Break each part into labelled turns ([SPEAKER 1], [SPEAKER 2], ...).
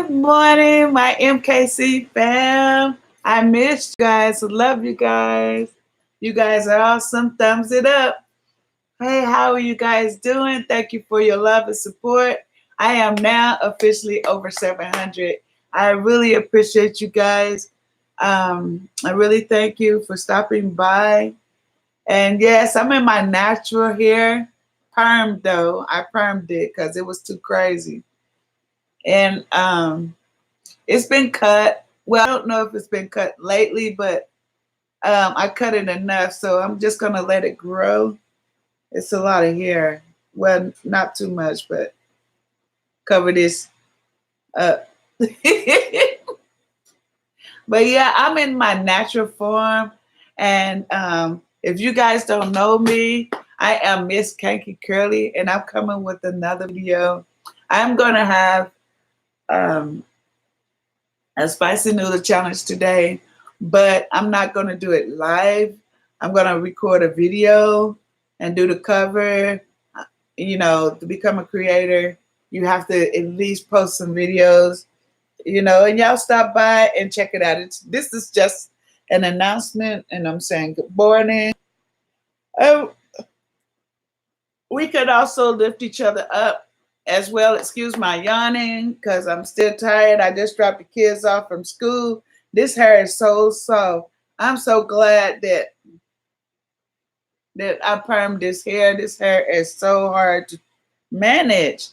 [SPEAKER 1] Good morning, my MKC fam. I missed you guys. Love you guys. You guys are awesome. Thumbs it up. Hey, how are you guys doing? Thank you for your love and support. I am now officially over 700. I really appreciate you guys. I really thank you for stopping by. And yes, I'm in my natural hair. Permed though. I permed it because it was too crazy. And it's been cut. Well, I don't know if it's been cut lately, but I cut it enough, so I'm just gonna let it grow. It's a lot of hair. Well, not too much, but cover this up. But yeah, I'm in my natural form, and if you guys don't know me, I am MrsKankyCurly, and I'm coming with another video. I'm gonna have a spicy noodle challenge today, but I'm not going to do it live. I'm going to record a video and do the cover. You know, to become a creator, you have to at least post some videos, you know, and y'all stop by and check it out. This is just an announcement, and I'm saying good morning. Oh, we could also lift each other up as well. Excuse my yawning because I'm still tired. I just dropped the kids off from school. This hair is so soft. I'm so glad that I permed this hair. This hair is so hard to manage.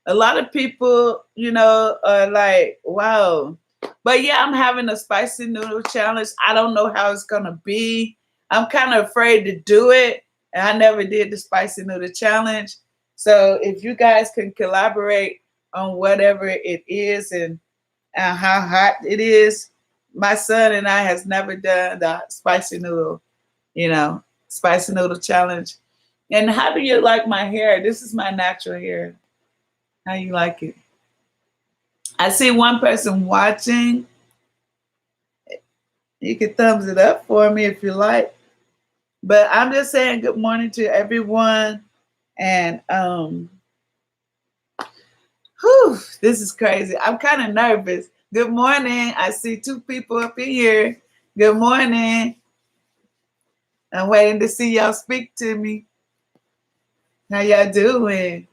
[SPEAKER 1] A lot of people, you know, are like, wow. But yeah, I'm having a spicy noodle challenge. I don't know how it's gonna be. I'm kind of afraid to do it. And I never did the spicy noodle challenge. So if you guys can collaborate on whatever it is and how hot it is, my son and I has never done the spicy noodle, you know, spicy noodle challenge. And how do you like my hair? This is my natural hair. How you like it? I see one person watching. You can thumbs it up for me if you like. But I'm just saying good morning to everyone. And whew, this is crazy. I'm kind of nervous. Good morning. I see two people up in here. Good morning. I'm waiting to see y'all speak to me. How y'all doing?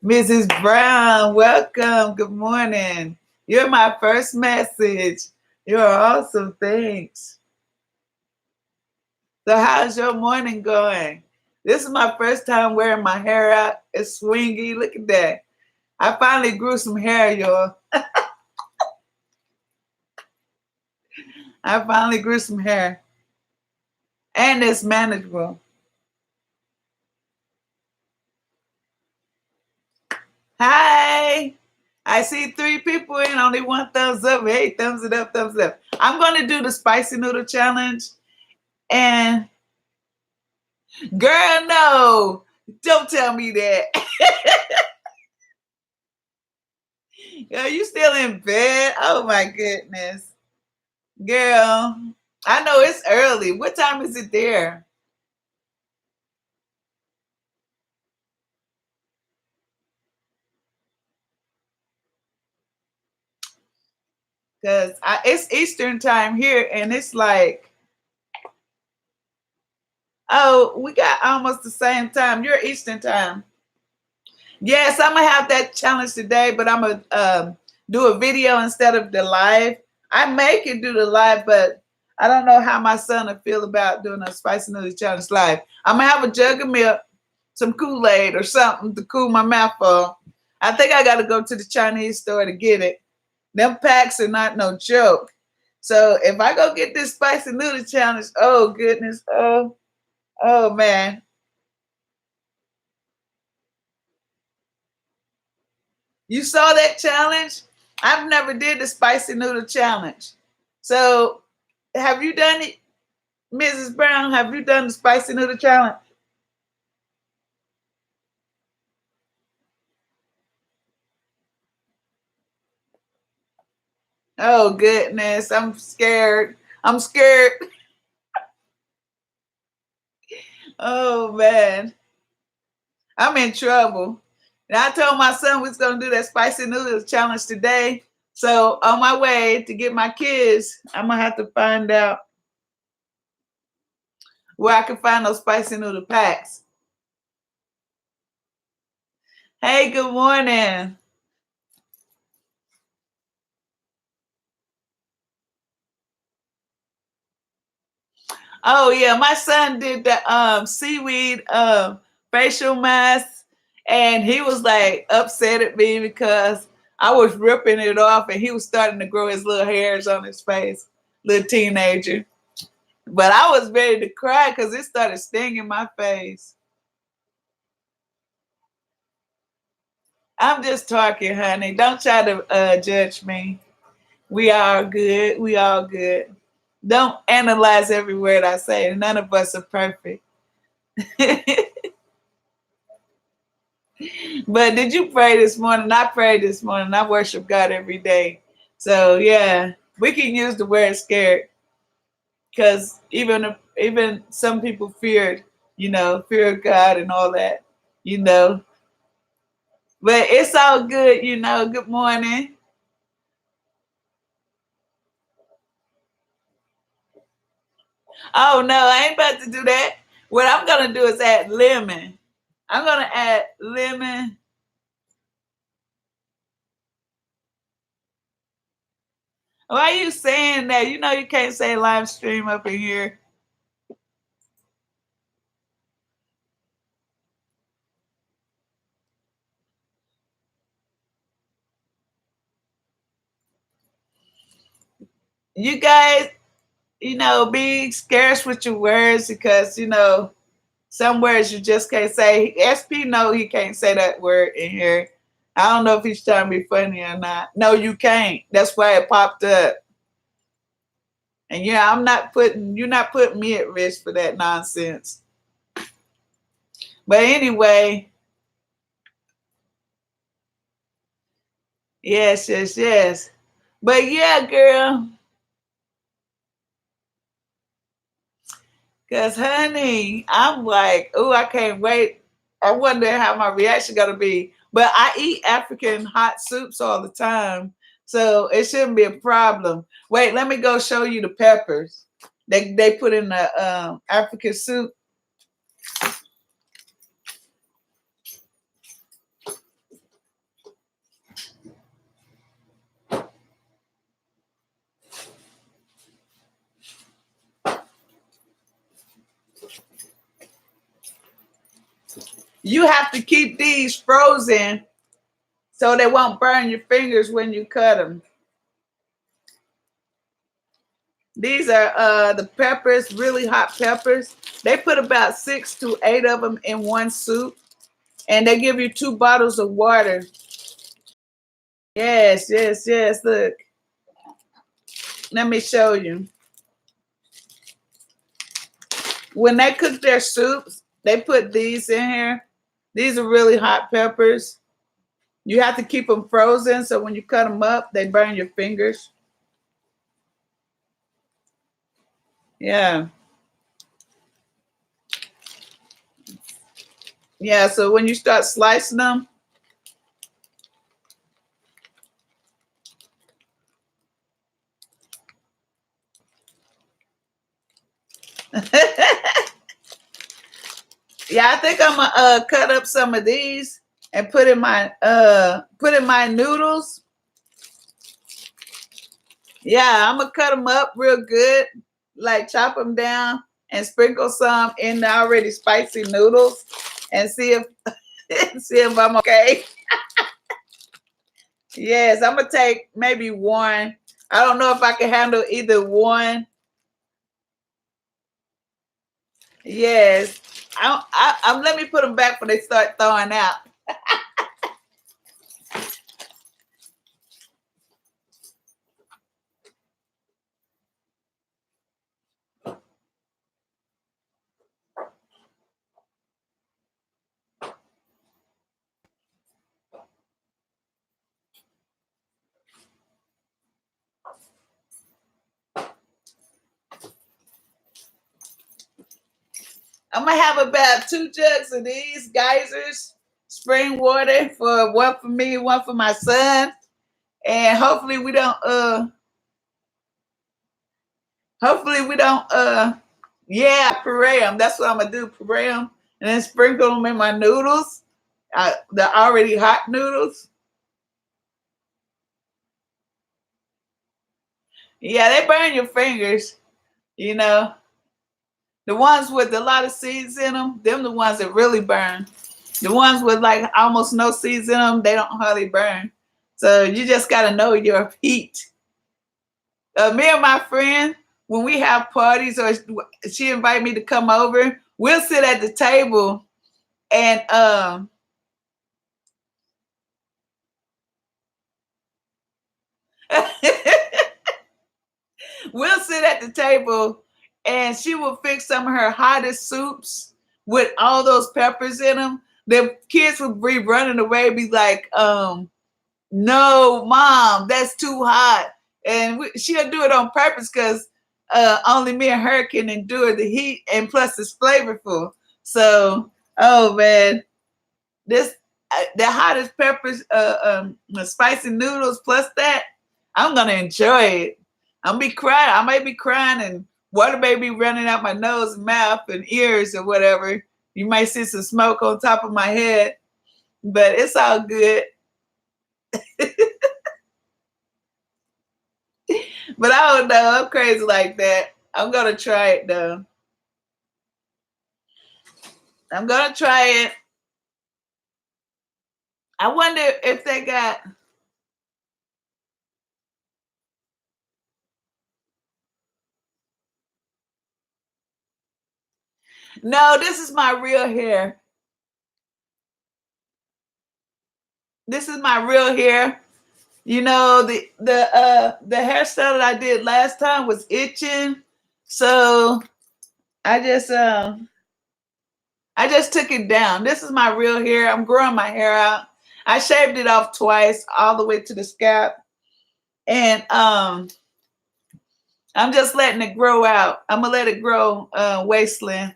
[SPEAKER 1] Mrs. Brown, welcome. Good morning. You're my first message. You're awesome. Thanks. So how's your morning going? This is my first time wearing my hair out. It's swingy. Look at that. I finally grew some hair, y'all. I finally grew some hair. And it's manageable. Hi. I see 3 people in, only 1 thumbs up. Hey, thumbs it up, thumbs it up. I'm going to do the spicy noodle challenge. And girl, no. Don't tell me that. Girl, you still in bed? Oh my goodness. Girl, I know it's early. What time is it there? Because it's Eastern time here, and it's like, oh, we got almost the same time. You're Eastern time. Yes, I'm gonna have that challenge today, but I'm gonna do a video instead of the live. I may can do the live, but I don't know how my son will feel about doing a spicy noodle challenge live. I'm gonna have a jug of milk, some Kool-Aid or something to cool my mouth off. I think I gotta go to the Chinese store to get it. Them packs are not no joke. So if I go get this spicy noodle challenge, oh goodness, oh man. You saw that challenge? I've never did the spicy noodle challenge. So have you done it, Mrs. Brown? Have you done the spicy noodle challenge? Oh goodness, I'm scared. I'm scared. Oh man, I'm in trouble. And I told my son we was gonna do that spicy noodles challenge today. So on my way to get my kids, I'm gonna have to find out where I can find those spicy noodle packs. Hey, good morning. Oh yeah, my son did the seaweed facial mask, and he was like upset at me because I was ripping it off, and he was starting to grow his little hairs on his face, little teenager. But I was ready to cry because it started stinging my face. I'm just talking, honey. Don't try to judge me. We all good. We all good. Don't analyze every word I say. None of us are perfect. But did you pray this morning? I prayed this morning. I worship God every day. So yeah, we can use the word scared because even some people feared, fear God and all that, you know. But it's all good, Good morning. Oh no, I ain't about to do that. What I'm gonna do is add lemon. I'm gonna add lemon. Why are you saying that? You know you can't say live stream up in here. You guys, be scarce with your words because some words you just can't say. SP know he can't say that word in here. I don't know if he's trying to be funny or not. No, you can't. That's why it popped up. And yeah, you're not putting me at risk for that nonsense. But anyway, yes, yes, yes. But yeah, girl, because honey, I'm like, oh, I can't wait. I wonder how my reaction gonna be. But I eat African hot soups all the time, so it shouldn't be a problem. Wait, let me go show you the peppers they put in the African soup. You have to keep these frozen so they won't burn your fingers when you cut them. These are the peppers, really hot peppers. They put about 6 to 8 of them in one soup, and they give you 2 bottles of water. Yes, yes, yes. Look, let me show you. When they cook their soups, they put these in here. These are really hot peppers. You have to keep them frozen, so when you cut them up, they burn your fingers. Yeah. Yeah, so when you start slicing them, yeah, I think I'm gonna cut up some of these and put in my noodles. Yeah, I'm gonna cut them up real good, like chop them down and sprinkle some in the already spicy noodles and see if see if I'm okay. Yes, I'm gonna take maybe one. I don't know if I can handle either one. Yes, I'm let me put them back before they start thawing out. I'm gonna have about 2 jugs of these geysers, spring water, for one for me, one for my son. And hopefully we don't yeah, puree them. That's what I'm gonna do, puree them, and then sprinkle them in my noodles, the already hot noodles. Yeah, they burn your fingers, you know. The ones with a lot of seeds in them the ones that really burn. The ones with like almost no seeds in them, they don't hardly burn. So you just gotta know your heat. Me and my friend, when we have parties or she invite me to come over, we'll sit at the table and we'll sit at the table and she will fix some of her hottest soups with all those peppers in them. The kids would be running away, be like, no, mom, that's too hot. And she'll do it on purpose because only me and her can endure the heat, and plus it's flavorful. So, oh man, this the hottest peppers, the spicy noodles plus that, I'm gonna enjoy it. I'm be crying. I might be crying and water may be running out my nose and mouth and ears or whatever. You might see some smoke on top of my head, but it's all good. But I don't know. I'm crazy like that. I'm gonna try it though. I'm gonna try it. I wonder if they got. No, this is my real hair. This is my real hair. You know, the hairstyle that I did last time was itching, so I just took it down. This is my real hair. I'm growing my hair out. I shaved it off twice, all the way to the scalp, and I'm just letting it grow out. I'm gonna let it grow wasteland.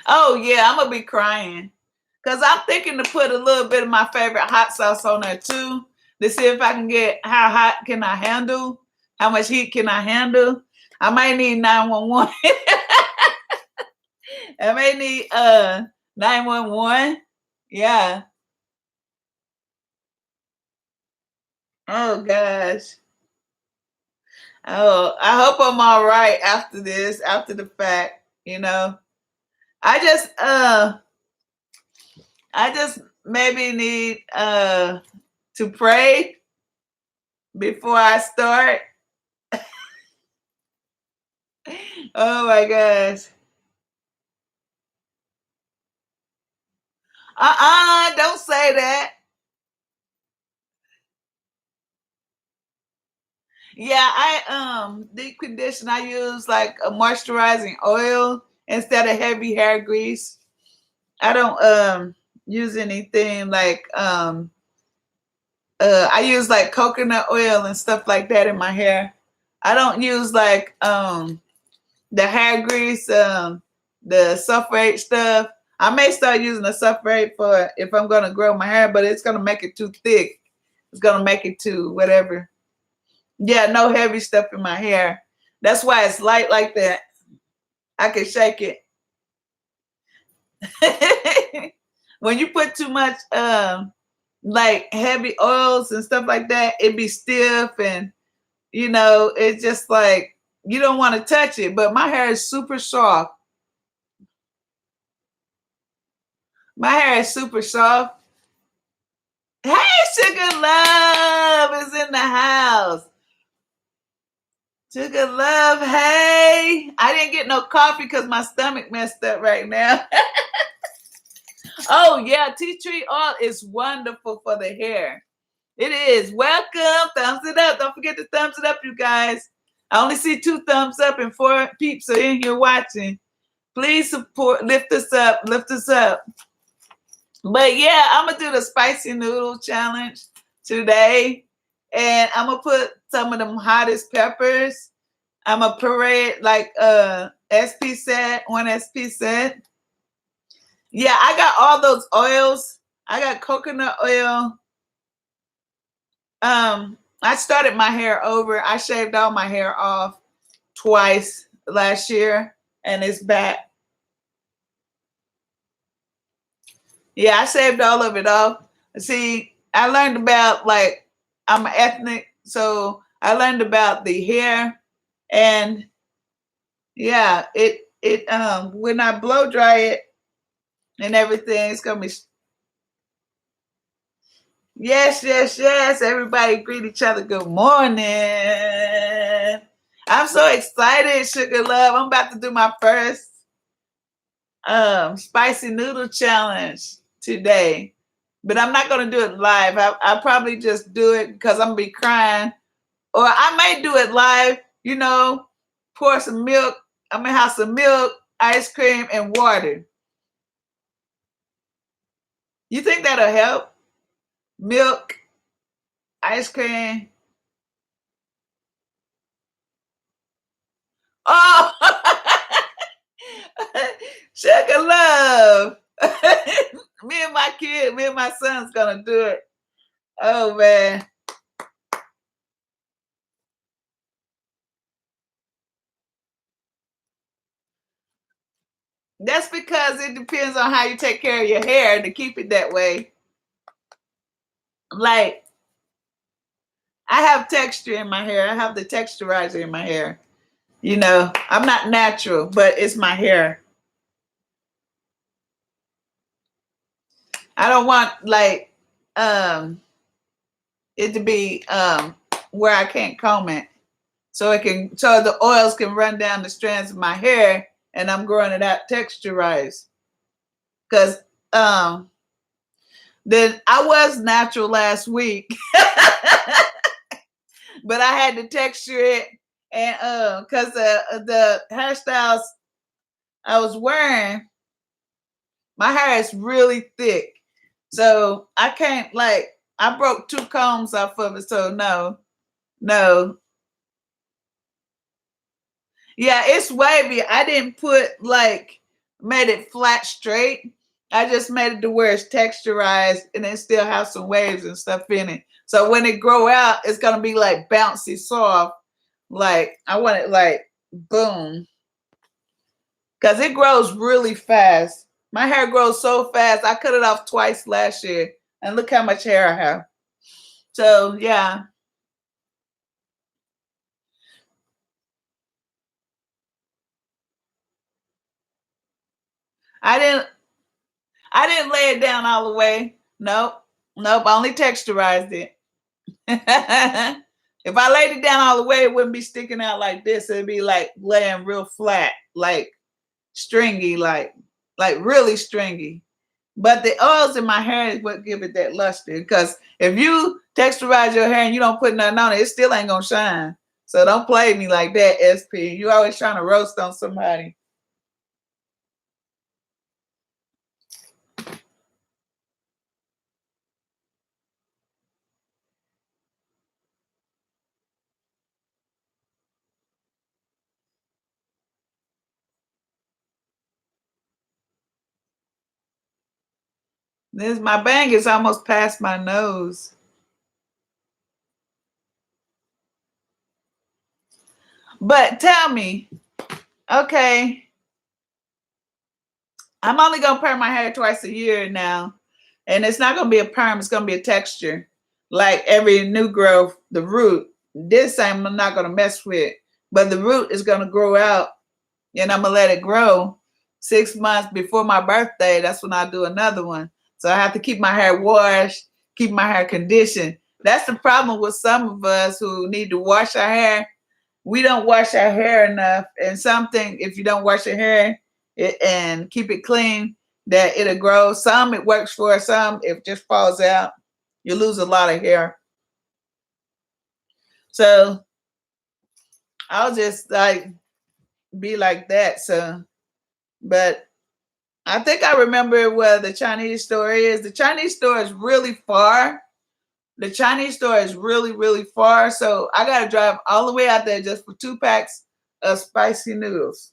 [SPEAKER 1] Oh yeah, I'm gonna be crying. Cause I'm thinking to put a little bit of my favorite hot sauce on there too, to see if I can get how hot can I handle, how much heat can I handle. I might need 911. I may need 911. Yeah. Oh gosh. Oh, I hope I'm all right after this, after the fact, you know. I just maybe need to pray before I start. Oh my gosh. Don't say that. Yeah, I deep condition. I use like a moisturizing oil instead of heavy hair grease. I don't use anything like I use like coconut oil and stuff like that in my hair. I don't use like the hair grease, the sulfate stuff. I may start using the sulfate for if I'm gonna grow my hair, but it's gonna make it too thick. It's gonna make it too whatever. Yeah, no heavy stuff in my hair. That's why it's light like that. I can shake it. When you put too much like heavy oils and stuff like that, it be stiff and you know, it's just like you don't want to touch it. But my hair is super soft. My hair is super soft. Hey, Sugar Love is in the house. Sugar Love, hey. I didn't get no coffee because my stomach messed up right now. Oh, yeah, tea tree oil is wonderful for the hair. It is. Welcome. Thumbs it up. Don't forget to thumbs it up, you guys. I only see 2 thumbs up and 4 peeps are in here watching. Please support, lift us up, lift us up. But yeah, I'm going to do the spicy noodle challenge today. And I'm going to put some of them hottest peppers. I'm going to puree it like SP set, 1 SP set. Yeah, I got all those oils. I got coconut oil. I started my hair over. I shaved all my hair off twice last year, and it's back. Yeah, I shaved all of it off. See, I learned about, like, I'm ethnic, so I learned about the hair, and yeah, it when I blow dry it and everything, it's gonna be. Yes, yes, yes. Everybody greet each other. Good morning. I'm so excited, Sugar Love. I'm about to do my first spicy noodle challenge today. But I'm not gonna do it live. I'll probably just do it because I'm gonna be crying. Or I may do it live, you know, pour some milk. I'm gonna have some milk, ice cream, and water. You think that'll help? Milk, ice cream. Oh, Sugar Love. Me and my son's gonna do it. Oh man. That's because it depends on how you take care of your hair to keep it that way. Like, I have texture in my hair. I have the texturizer in my hair. You know, I'm not natural, but it's my hair. I don't want, like, it to be where I can't comb it. So the oils can run down the strands of my hair, and I'm growing it out texturized. Because then I was natural last week, but I had to texture it, and because the hairstyles I was wearing, my hair is really thick, so I can't, like, I broke 2 combs off of it, so no. Yeah, it's wavy. I didn't made it flat straight. I just made it to where it's texturized and it still has some waves and stuff in it. So when it grow out, it's gonna be like bouncy soft. Like, I want it like boom. Cause it grows really fast. My hair grows so fast. I cut it off twice last year. And look how much hair I have. So yeah. I didn't I didn't lay it down all the way. Nope. Nope. I only texturized it. If I laid it down all the way, it wouldn't be sticking out like this. It'd be like laying real flat, like stringy, like really stringy. But the oils in my hair is what give it that luster. Because if you texturize your hair and you don't put nothing on it, it still ain't gonna shine. So don't play me like that, SP. You always trying to roast on somebody. This my bang is almost past my nose. But tell me, okay, I'm only gonna perm my hair twice a year now, and it's not gonna be a perm. It's gonna be a texture. Like every new growth, the root. This I'm not gonna mess with, but the root is gonna grow out, and I'm gonna let it grow 6 months before my birthday. That's when I do another one. So I have to keep my hair washed, keep my hair conditioned. That's the problem with some of us who need to wash our hair. We don't wash our hair enough, and something, if you don't wash your hair and keep it clean, that it'll grow. Some it works for, some it just falls out. You lose a lot of hair. So I'll just like be like that. So, but I think I remember where the Chinese store is. The Chinese store is really far. The Chinese store is really, really far. So I got to drive all the way out there just for 2 packs of spicy noodles.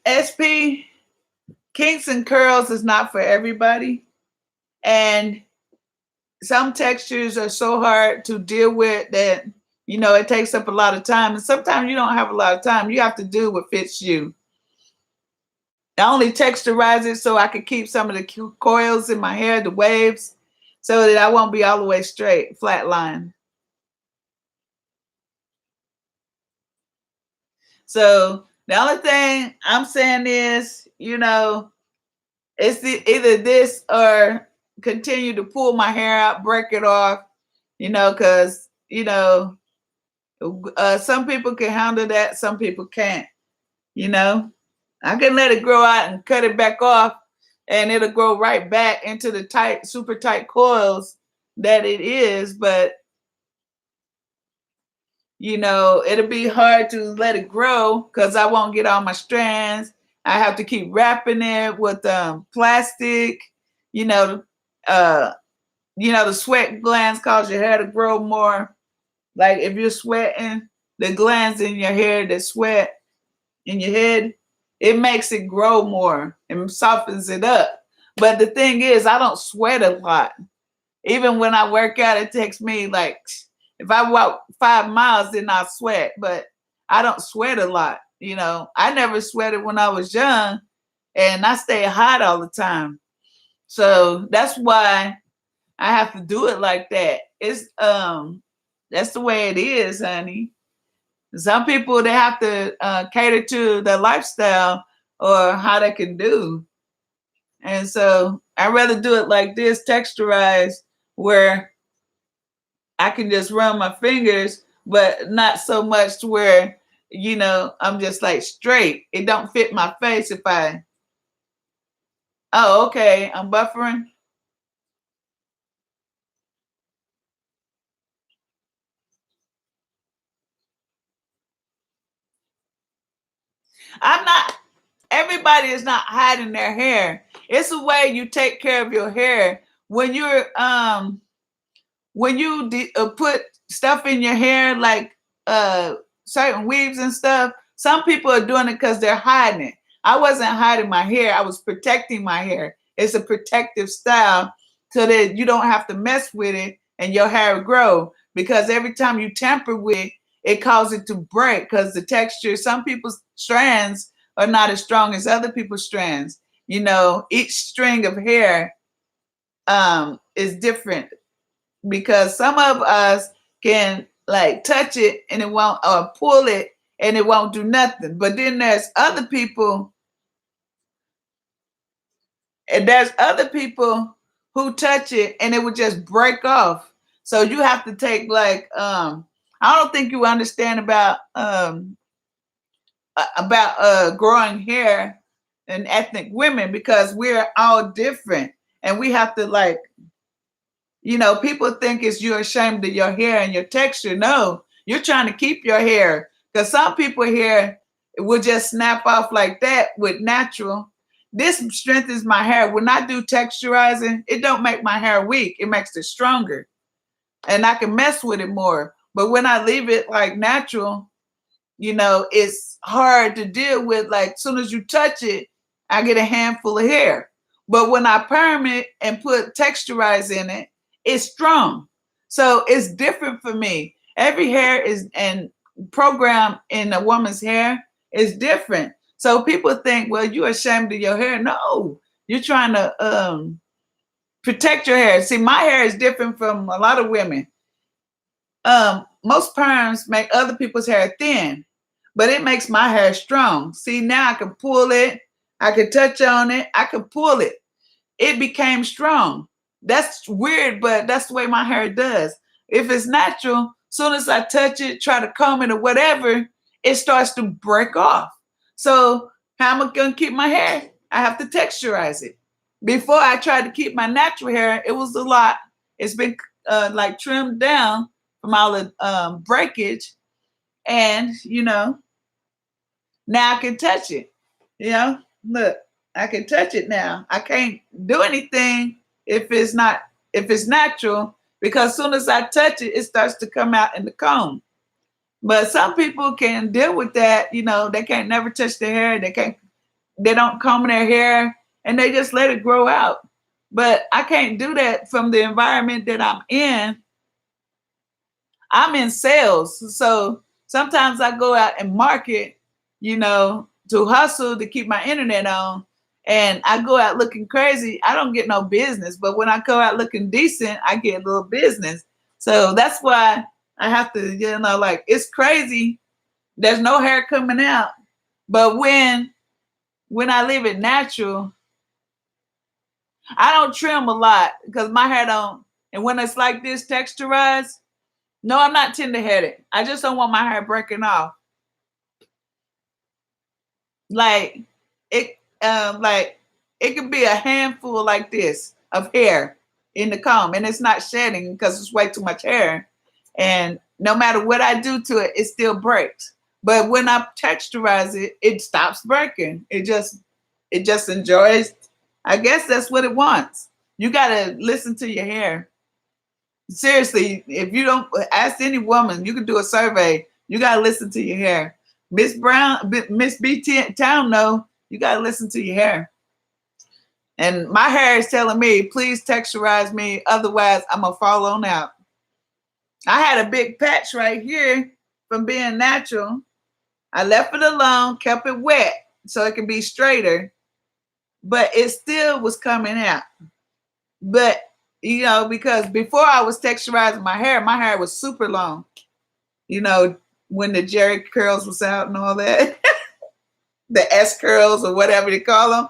[SPEAKER 1] SP, kinks and curls is not for everybody. And some textures are so hard to deal with that, you know, it takes up a lot of time. And sometimes you don't have a lot of time. You have to do what fits you. I only texturize it so I can keep some of the coils in my hair, the waves, so that I won't be all the way straight, flat line. So the only thing I'm saying is, you know, it's either this or continue to pull my hair out, break it off, you know, because, you know, some people can handle that, some people can't, you know. I can let it grow out and cut it back off, and it'll grow right back into the tight, super tight coils that it is, but you know, it'll be hard to let it grow because I won't get all my strands. I have to keep wrapping it with plastic. You know, the sweat glands cause your hair to grow more. Like if you're sweating, the glands in your hair that sweat in your head, it makes it grow more and softens it up. But the thing is, I don't sweat a lot. Even when I work out, it takes me like, if I walk 5 miles, then I sweat, but I don't sweat a lot. You know, I never sweated when I was young, and I stay hot all the time. So that's why I have to do it like that. It's that's the way it is, honey. Some people, they have to cater to their lifestyle or how they can do. And so I'd rather do it like this, texturized, where I can just run my fingers, but not so much to where, you know, I'm just like straight. It don't fit my face if I, oh, okay, I'm buffering. I'm not, everybody is not hiding their hair. It's the way you take care of your hair. When you put stuff in your hair, like certain weaves and stuff, some people are doing it because they're hiding it. I wasn't hiding my hair. I was protecting my hair. It's a protective style so that you don't have to mess with it and your hair grow. Because every time you tamper with it, it causes it to break because the texture, some people's strands are not as strong as other people's strands. You know, each string of hair is different because some of us can like touch it and it won't, or pull it and it won't do nothing. But then there's other people, and there's other people who touch it and it would just break off. So you have to take like I don't think you understand about growing hair in ethnic women because we're all different and we have to like, you know, people think it's you're ashamed of your hair and your texture. No, you're trying to keep your hair because some people hair will just snap off like that with natural. This strengthens my hair. When I do texturizing, it don't make my hair weak. It makes it stronger and I can mess with it more. But when I leave it like natural, you know, it's hard to deal with. Like as soon as you touch it, I get a handful of hair. But when I perm it and put texturize in it, it's strong. So it's different for me. Every hair is and program in a woman's hair is different. So people think, well, you're ashamed of your hair. No, you're trying to protect your hair. See, my hair is different from a lot of women. Most perms make other people's hair thin, but it makes my hair strong. See, now I can pull it, I can touch on it, I can pull it. It became strong. That's weird, but that's the way my hair does. If it's natural, soon as I touch it, try to comb it or whatever, it starts to break off. So how am I gonna keep my hair? I have to texturize it. Before I tried to keep my natural hair, it was a lot. It's been like trimmed down from all the breakage, and you know, now I can touch it. You know, look, I can touch it now. I can't do anything if it's natural, because as soon as I touch it, it starts to come out in the comb. But some people can deal with that. You know, they can't never touch their hair. They can't they don't comb their hair and they just let it grow out. But I can't do that from the environment that I'm in. I'm in sales. So sometimes I go out and market, to hustle to keep my internet on. And I go out looking crazy. I don't get no business. But when I go out looking decent, I get a little business. So that's why I have to, like, it's crazy. There's no hair coming out. But when I leave it natural, I don't trim a lot because my hair don't. And when it's like this texturized, no, I'm not tender-headed. I just don't want my hair breaking off. Like it could be a handful like this of hair in the comb, and it's not shedding because it's way too much hair. And no matter what I do to it, it still breaks. But when I texturize it, it stops breaking. It just enjoys. I guess that's what it wants. You gotta listen to your hair. Seriously, if you don't ask any woman, you can do a survey. You gotta listen to your hair. Miss Brown, Miss BT Town, no, you gotta listen to your hair. And my hair is telling me, please texturize me, otherwise I'm gonna fall on out. I had a big patch right here from being natural. I left it alone, kept it wet so it can be straighter, but it still was coming out. But because before I was texturizing my hair was super long. When the Jerry curls was out and all that, the S curls or whatever they call them,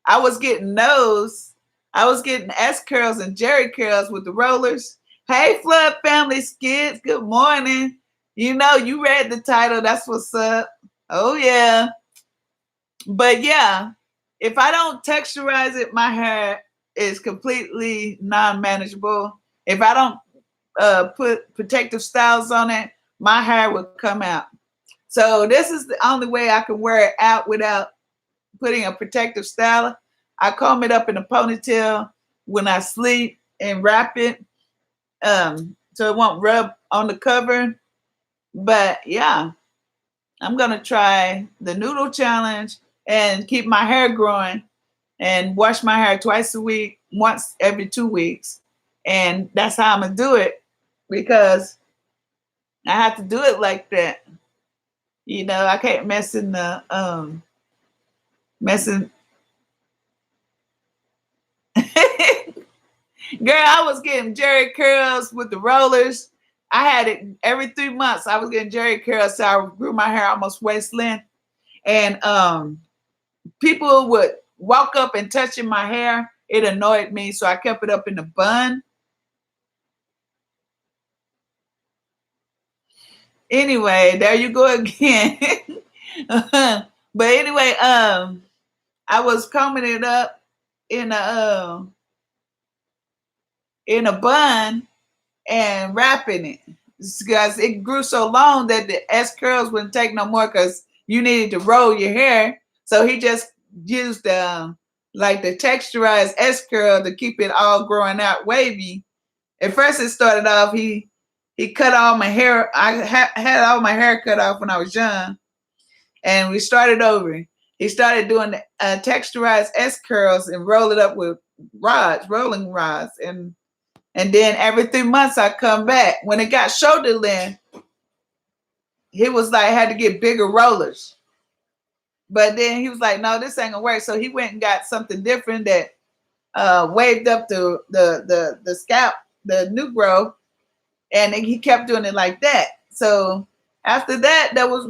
[SPEAKER 1] I was getting those. I was getting S curls and Jerry curls with the rollers. Hey, Flood Family Skids, good morning. You read the title. That's what's up. Oh, yeah. But yeah, if I don't texturize it, my hair is completely non-manageable. If I don't put protective styles on it, my hair will come out. So this is the only way I can wear it out without putting a protective style. I comb it up in a ponytail when I sleep and wrap it so it won't rub on the cover. But yeah, I'm going to try the noodle challenge and keep my hair growing and wash my hair twice a week, once every 2 weeks. And that's how I'm going to do it because I have to do it like that. I can't messing. Girl, I was getting Jerry curls with the rollers. I had it every 3 months. I was getting Jerry curls, so I grew my hair almost waist length. And people would walk up and touching my hair. It annoyed me, so I kept it up in a bun. Anyway, there you go again. But anyway, I was combing it up in a bun and wrapping it because it grew so long that the S curls wouldn't take no more because you needed to roll your hair. So he just used like the texturized S curl to keep it all growing out wavy. At first, it started off he cut all my hair. I had all my hair cut off when I was young, and we started over. He started doing texturized S curls and roll it up with rolling rods, and then every 3 months I come back. When it got shoulder length, he was like, had to get bigger rollers. But then he was like, no, this ain't gonna work. So he went and got something different that waved up the scalp, the new growth, and he kept doing it like that. So after that, there was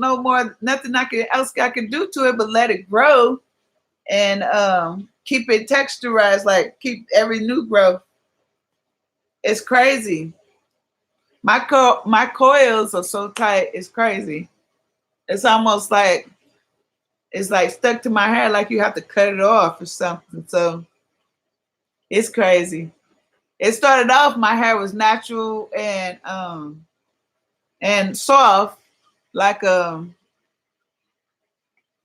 [SPEAKER 1] nothing else I could do to it but let it grow and keep it texturized, like keep every new growth. It's crazy. My coils are so tight, it's crazy. It's almost like it's like stuck to my hair, like you have to cut it off or something. So it's crazy. It started off, my hair was natural and soft, like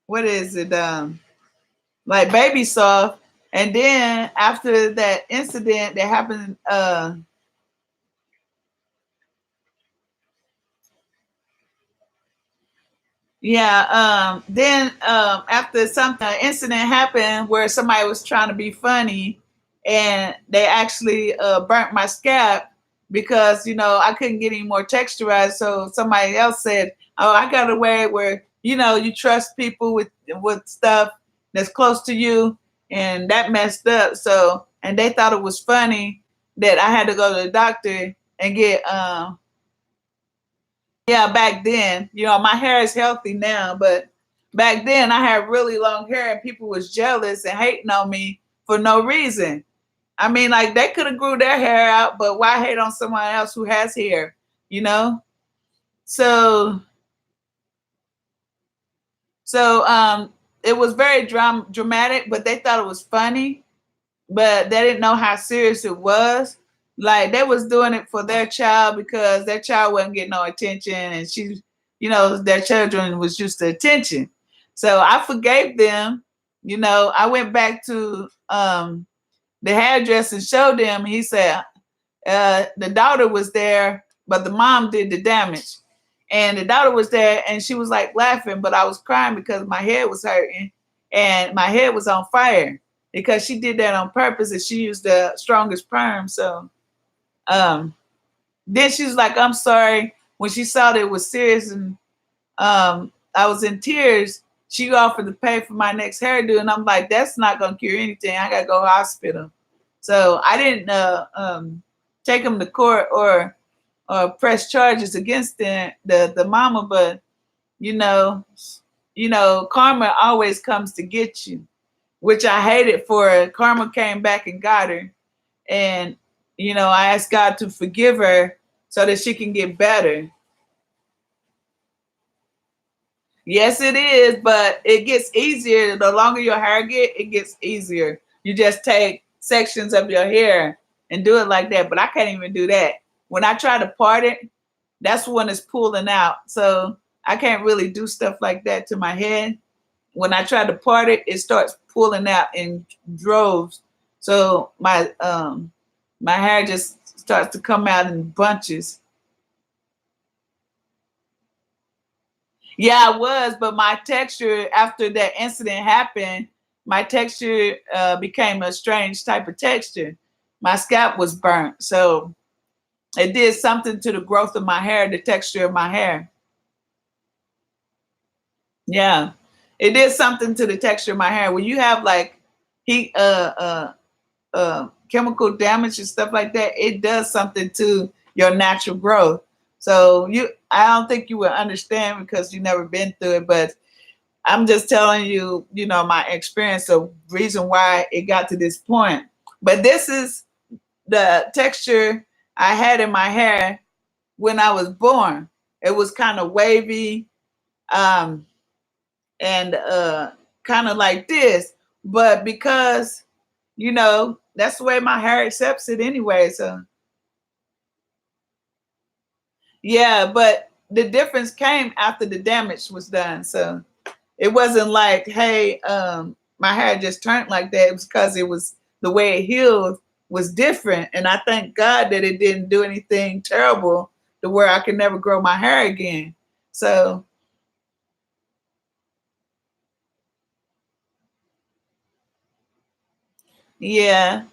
[SPEAKER 1] what is it? Like baby soft. And then after that incident that happened, Yeah. Then after something, an incident happened where somebody was trying to be funny, and they actually burnt my scalp because I couldn't get any more texturized. So somebody else said, "Oh, I got a way where you trust people with stuff that's close to you," and that messed up. So and they thought it was funny that I had to go to the doctor and get yeah, back then, my hair is healthy now, but back then I had really long hair and people was jealous and hating on me for no reason. I mean, like they could have grew their hair out, but why hate on someone else who has hair, you know? So, so it was very dramatic, but they thought it was funny, but they didn't know how serious it was. Like they was doing it for their child because their child wasn't getting no attention, and their children was used to attention. So I forgave them. I went back to the hairdresser and showed them. He said the daughter was there, but the mom did the damage. And the daughter was there, and she was like laughing, but I was crying because my head was hurting and my head was on fire because she did that on purpose and she used the strongest perm. So um, then she was like, "I'm sorry." When she saw that it was serious and I was in tears, she offered to pay for my next hairdo, and I'm like, "That's not gonna cure anything. I gotta go to hospital." So I didn't take him to court or press charges against the mama, but you know, karma always comes to get you, which I hated for her. Karma came back and got her, and I asked God to forgive her so that she can get better. Yes, it is, but it gets easier. The longer your hair it gets easier. You just take sections of your hair and do it like that. But I can't even do that. When I try to part it, that's when it's pulling out. So I can't really do stuff like that to my head. When I try to part it, it starts pulling out in droves. So my hair just starts to come out in bunches. Yeah, I was, but my texture after that incident happened, my texture became a strange type of texture. My scalp was burnt, so it did something to the growth of my hair, the texture of my hair. Yeah, it did something to the texture of my hair. When you have like heat, chemical damage and stuff like that, it does something to your natural growth. So I don't think you would understand because you never been through it, but I'm just telling you, my experience of reason why it got to this point. But this is the texture I had in my hair when I was born. It was kind of wavy, um, and kind of like this. But because, that's the way my hair accepts it anyway. So yeah, but the difference came after the damage was done. So it wasn't like, hey, my hair just turned like that. It was because it was the way it healed was different. And I thank God that it didn't do anything terrible to where I could never grow my hair again. So yeah,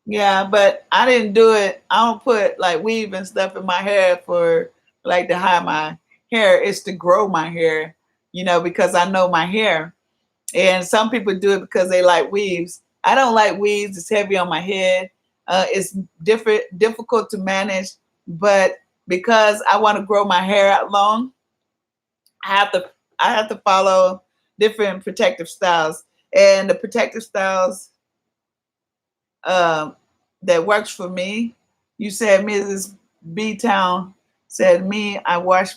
[SPEAKER 1] yeah, but I didn't do it. I don't put like weave and stuff in my hair for like to hide my hair. It's to grow my hair, because I know my hair. And some people do it because they like weaves. I don't like weaves. It's heavy on my head. It's difficult to manage. But because I want to grow my hair out long, I have to I have to follow different protective styles. And the protective styles um, that works for me, you said Mrs. B Town said me, I wash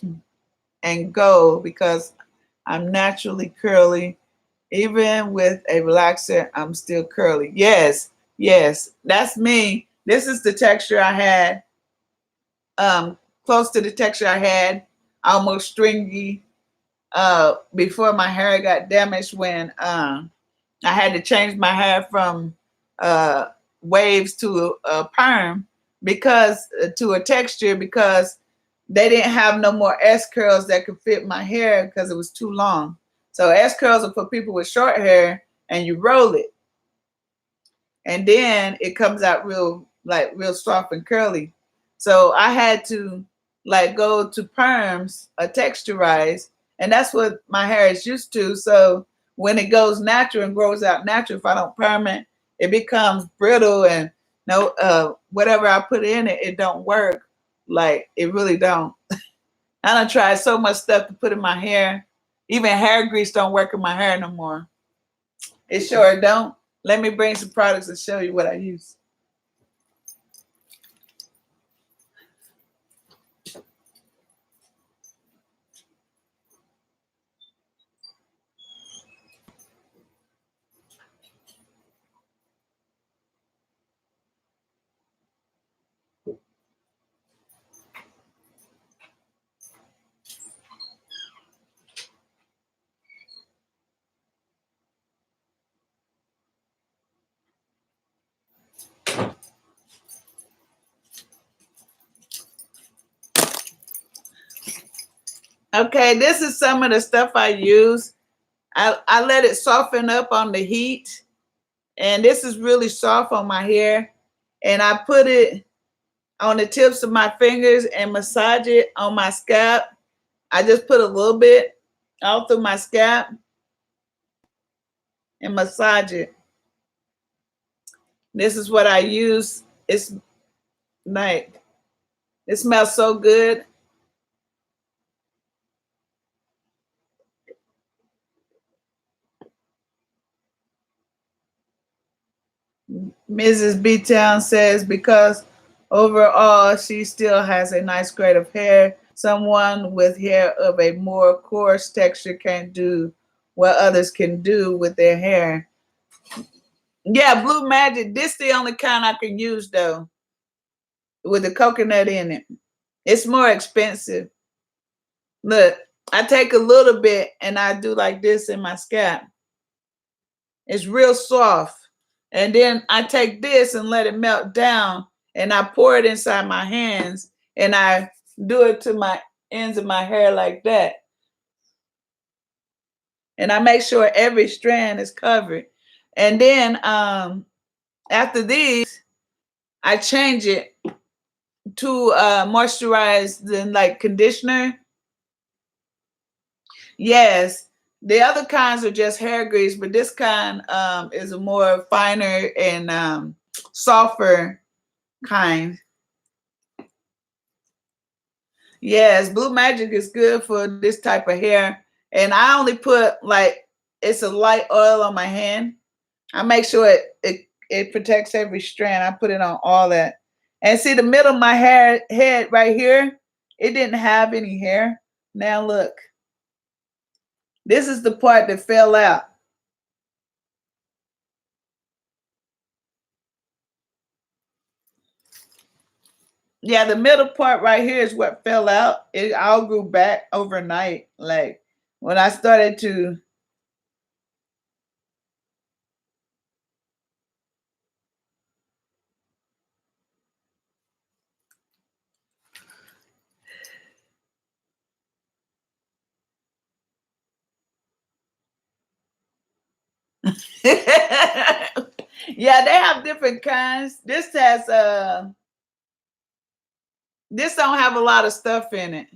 [SPEAKER 1] and go because I'm naturally curly. Even with a relaxer, I'm still curly. Yes, yes, that's me. This is the texture I had, um, close to the texture I had, almost stringy, before my hair got damaged when I had to change my hair from uh, waves to a perm because to a texture because they didn't have no more S curls that could fit my hair because it was too long. So S curls are for people with short hair, and you roll it, and then it comes out real soft and curly. So I had to like go to perms or texturize, and that's what my hair is used to. So when it goes natural and grows out natural, if I don't perm it, it becomes brittle, and no whatever I put in it, it don't work. Like it really don't. I done tried so much stuff to put in my hair. Even hair grease don't work in my hair no more. It sure don't. Let me bring some products and show you what I use. Okay, this is some of the stuff I use. I let it soften up on the heat. And this is really soft on my hair. And I put it on the tips of my fingers and massage it on my scalp. I just put a little bit all through my scalp and massage it. This is what I use. It's like, it smells so good. Mrs. B-Town says, because overall she still has a nice grade of hair. Someone with hair of a more coarse texture can't do what others can do with their hair. Yeah, Blue Magic. This is the only kind I can use though, with the coconut in it. It's more expensive. Look, I take a little bit and I do like this in my scalp. It's real soft. And then I take this and let it melt down, and I pour it inside my hands, and I do it to my ends of my hair like that. And I make sure every strand is covered. And then after these, I change it to moisturize the like conditioner. Yes, the other kinds are just hair grease, but this kind is a more finer and softer kind. Yes, Blue Magic is good for this type of hair. And I only put like, it's a light oil on my hand. I make sure it protects every strand. I put it on all that. And see the middle of my head right here, it didn't have any hair. Now look, this is the part that fell out. Yeah, the middle part right here is what fell out. It all grew back overnight. Like when I started to. Yeah, they have different kinds. This don't have a lot of stuff in it.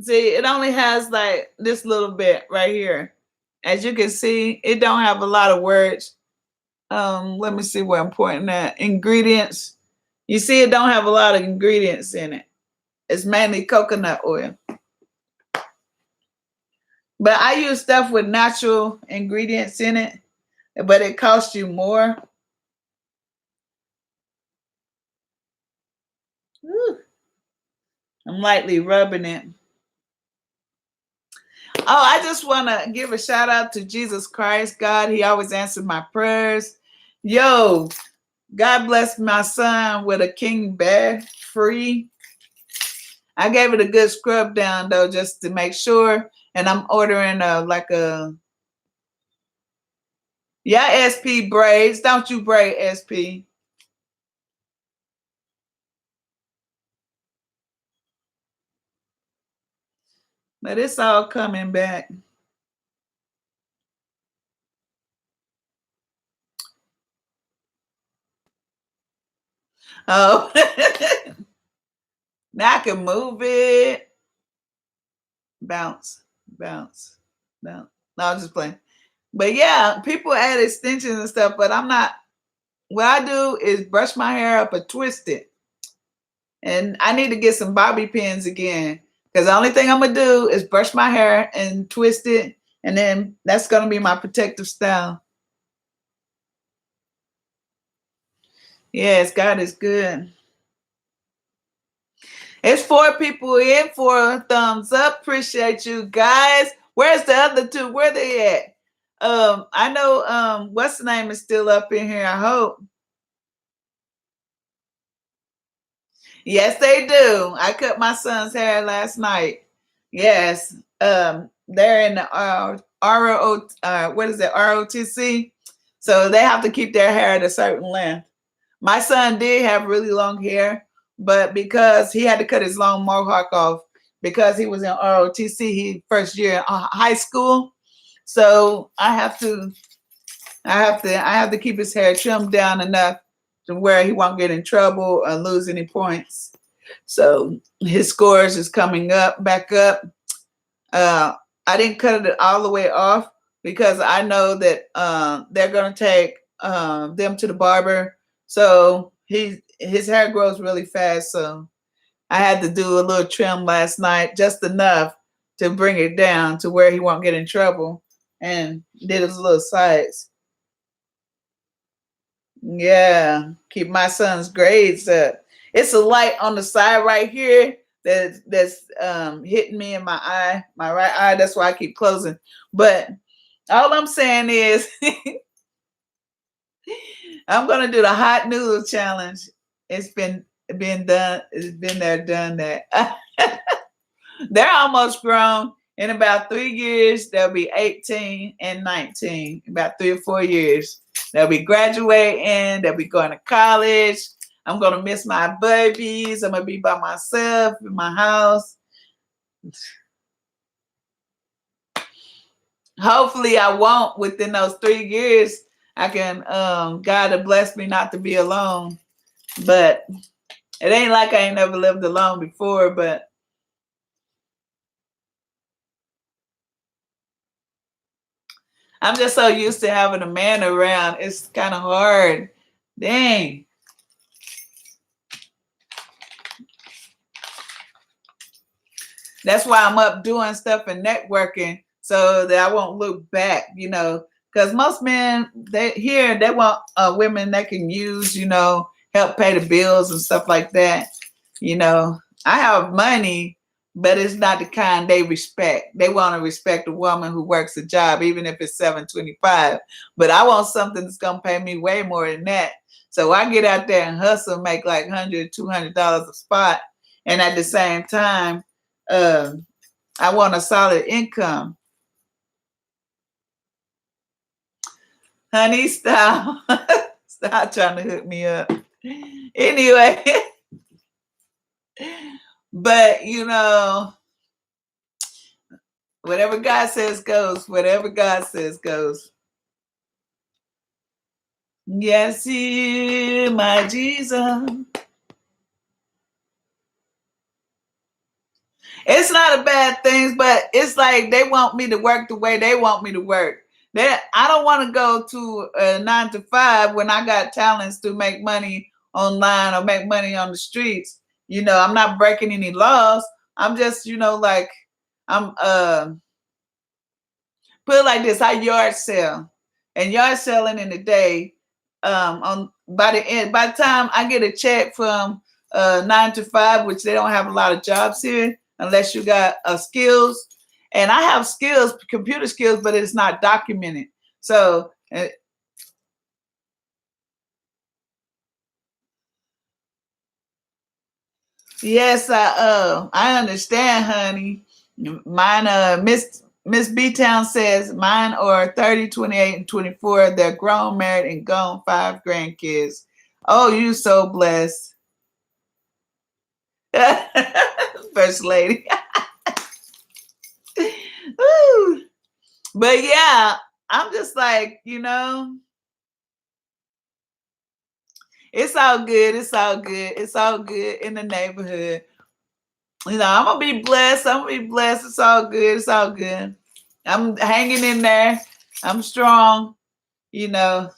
[SPEAKER 1] See, it only has like this little bit right here. As you can see, it don't have a lot of words. Let me see where I'm pointing at. Ingredients. You see, it don't have a lot of ingredients in it. It's mainly coconut oil. But I use stuff with natural ingredients in it, but it costs you more. Woo. I'm lightly rubbing it. Oh, I just want to give a shout out to Jesus Christ, God. He always answered my prayers. Yo, God bless my son with a king bed free. I gave it a good scrub down though, just to make sure. And I'm ordering yeah, SP braids. Don't you braid, SP? But it's all coming back. Oh, now I can move it. Bounce, bounce, bounce. No, I'm just playing. But yeah, people add extensions and stuff, but I'm not. What I do is brush my hair up and twist it. And I need to get some bobby pins again. Because the only thing I'm going to do is brush my hair and twist it. And then that's going to be my protective style. Yes, God is good. It's 4 people in, 4 thumbs up. Appreciate you guys. Where's the other 2? Where they at? I know what's the name is still up in here, I hope. Yes, they do. I cut my son's hair last night. Yes. They're in the what is it? ROTC. So they have to keep their hair at a certain length. My son did have really long hair, but because he had to cut his long mohawk off because he was in ROTC, he first year in high school. So I have to keep his hair trimmed down enough to where he won't get in trouble or lose any points. So his scores is coming back up. I didn't cut it all the way off because I know that they're going to take them to the barber. So his hair grows really fast. So I had to do a little trim last night, just enough to bring it down to where he won't get in trouble, and did his little sides. Yeah, keep my son's grades up. It's a light on the side right here that's hitting me in my eye, my right eye. That's why I keep closing. But all I'm saying is I'm gonna do the hot noodle challenge. It's been done. It's been there, done that. They're almost grown. In about 3 years, they'll be 18 and 19. About 3 or 4 years. They'll be graduating. They'll be going to college. I'm going to miss my babies. I'm going to be by myself in my house. Hopefully I won't within those 3 years. I can, God will bless me not to be alone. But it ain't like I ain't never lived alone before, but I'm just so used to having a man around. It's kind of hard. Dang. That's why I'm up doing stuff and networking so that I won't look back, because most men they want women that can use, help pay the bills and stuff like that. I have money, but it's not the kind they respect. They want to respect a woman who works a job, even if it's $7.25. But I want something that's gonna pay me way more than that. So I get out there and hustle, make like $100, $200 a spot, and at the same time, I want a solid income. Honey, stop. Stop trying to hook me up. Anyway, but whatever God says goes. Whatever God says goes. Yes, He, my Jesus. It's not a bad thing, but it's like they want me to work the way they want me to work. I don't want to go to a 9 to 5 when I got talents to make money online or make money on the streets. I'm not breaking any laws. I'm just, I'm put it like this: I yard sell, and yard selling in the day. By the time I get a check from 9 to 5, which they don't have a lot of jobs here unless you got skills. And I have skills, computer skills, but it's not documented. So yes, I understand, honey. Mine, Miss B Town says mine are 30, 28, and 24. They're grown, married, and gone. 5 grandkids. Oh, you so blessed. First lady. Woo. But yeah, I'm just like, it's all good. It's all good. It's all good in the neighborhood. I'm gonna be blessed. I'm gonna be blessed. It's all good. It's all good. I'm hanging in there. I'm strong. I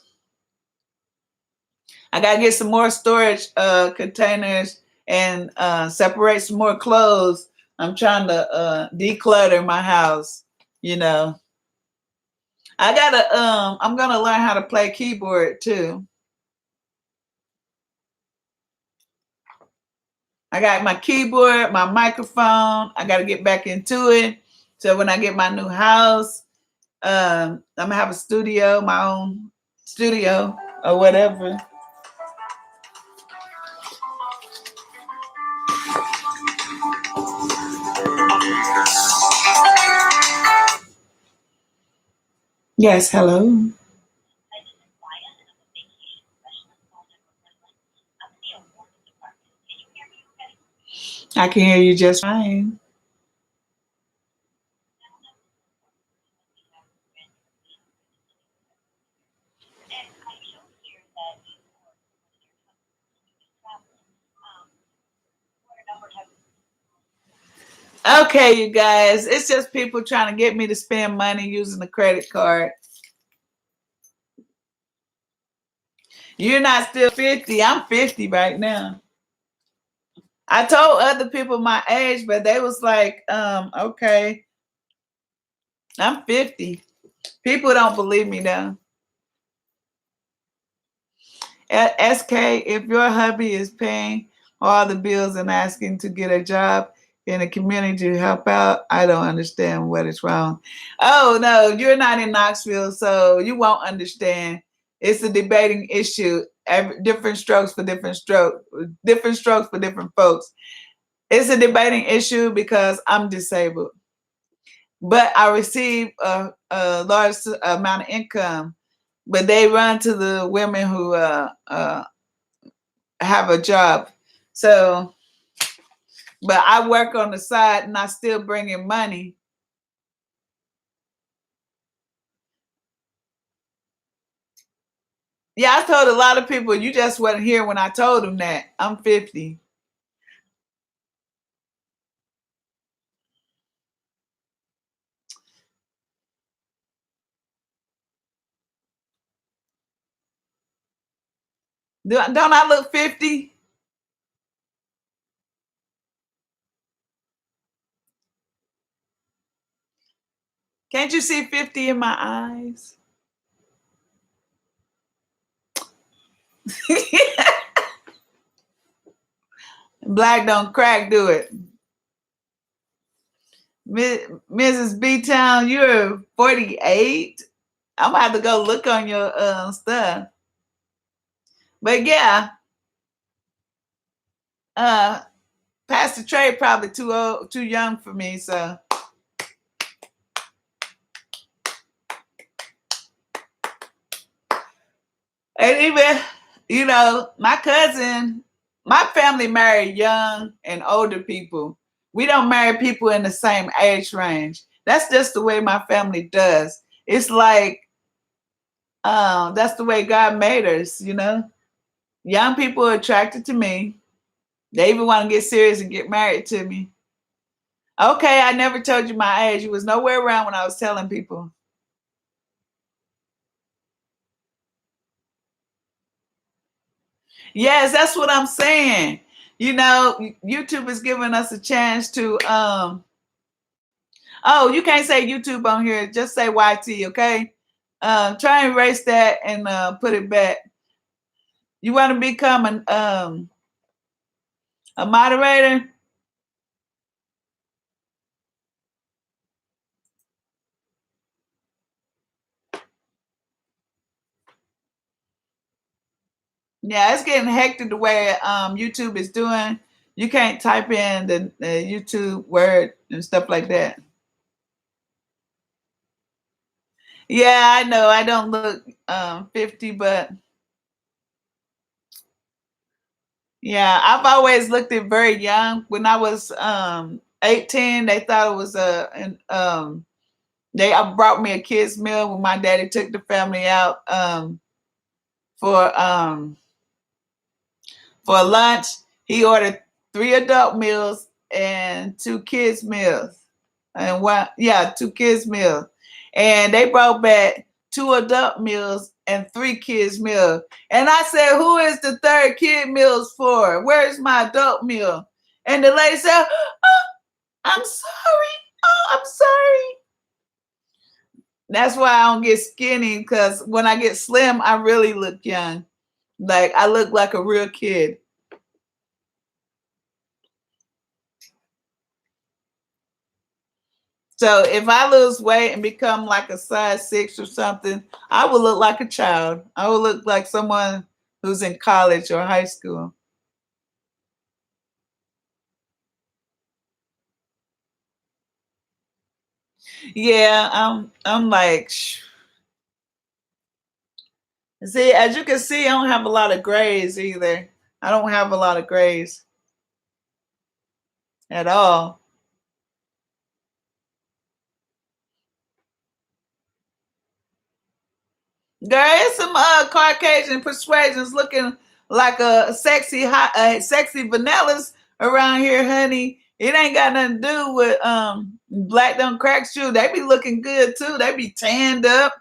[SPEAKER 1] gotta get some more storage containers and separate some more clothes. I'm trying to declutter my house. I'm gonna learn how to play keyboard too. I got my keyboard, my microphone. I got to get back into it. So when I get my new house, I'm gonna have a studio, my own studio or whatever. Yes, hello. I can hear you just fine. Okay, you guys, it's just people trying to get me to spend money using the credit card. You're not still 50. I'm 50 right now. I told other people my age, but they was like, okay, I'm 50. People don't believe me though. SK, if your hubby is paying all the bills and asking to get a job in the community to help out, I don't understand what is wrong. Oh, no, you're not in Knoxville, so you won't understand. It's a debating issue. Different strokes for different strokes for different folks. It's a debating issue because I'm disabled, but I receive a large amount of income. But they run to the women who have a job. So, but I work on the side and I still bring in money. Yeah, I told a lot of people, you just wasn't here when I told them that. I'm 50. Don't I look 50? Can't you see 50 in my eyes? Black don't crack, do it. Mrs. B-Town, you're 48. I'm gonna have to go look on your stuff. But yeah, uh, Pastor Trey probably too old, too young for me. So, and even my cousin, my family married young and older people. We don't marry people in the same age range. That's just the way my family does. It's like that's the way God made us. Young people are attracted to me. They even want to get serious and get married to me. Okay, I never told you my age. You was nowhere around when I was telling people. Yes, that's what I'm saying. YouTube is giving us a chance to oh, you can't say YouTube on here. Just say YT, okay? Try and erase that and put it back. You want to become a moderator? Yeah, it's getting hectic the way YouTube is doing. You can't type in the YouTube word and stuff like that. Yeah, I know. I don't look 50, but yeah, I've always looked it very young. When I was 18, they thought it was They brought me a kids meal when my daddy took the family out for for lunch. He ordered 3 adult meals and 2 kids meals. And one, yeah, 2 kids meals. And they brought back 2 adult meals and 3 kids meals. And I said, who is the 3rd kid meals for? Where's my adult meal? And the lady said, oh, I'm sorry. Oh, I'm sorry. That's why I don't get skinny, because when I get slim, I really look young. Like I look like a real kid. So if I lose weight and become like a size 6 or something, I will look like a child. I will look like someone who's in college or high school. Yeah, I'm like, see, as you can see, I don't have a lot of grays either. I don't have a lot of grays at all. There is some Caucasian persuasions looking like a sexy hot, sexy vanillas around here, honey. It ain't got nothing to do with black don't crack shoe. They be looking good too. They be tanned up.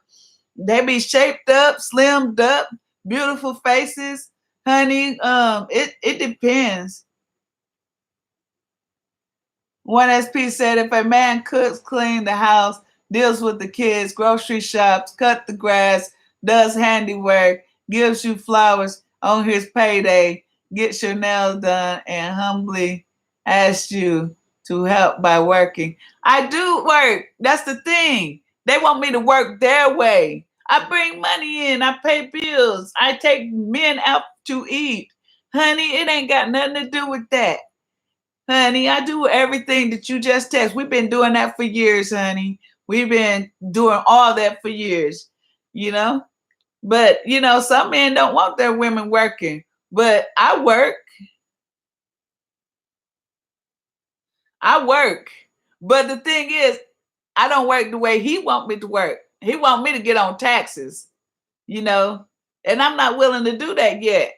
[SPEAKER 1] They be shaped up, slimmed up, beautiful faces, honey. It depends. One SP said, if a man cooks, clean the house, deals with the kids, grocery shops, cut the grass, does handiwork, gives you flowers on his payday, gets your nails done, and humbly asks you to help by working. I do work. That's the thing. They want me to work their way. I bring money in. I pay bills. I take men out to eat. Honey, it ain't got nothing to do with that. Honey, I do everything that you just text. We've been doing that for years, honey. We've been doing all that for years, you know? But, you know, some men don't want their women working. But I work. I work. But the thing is, I don't work the way he want me to work. He want me to get on taxes, you know? And I'm not willing to do that yet.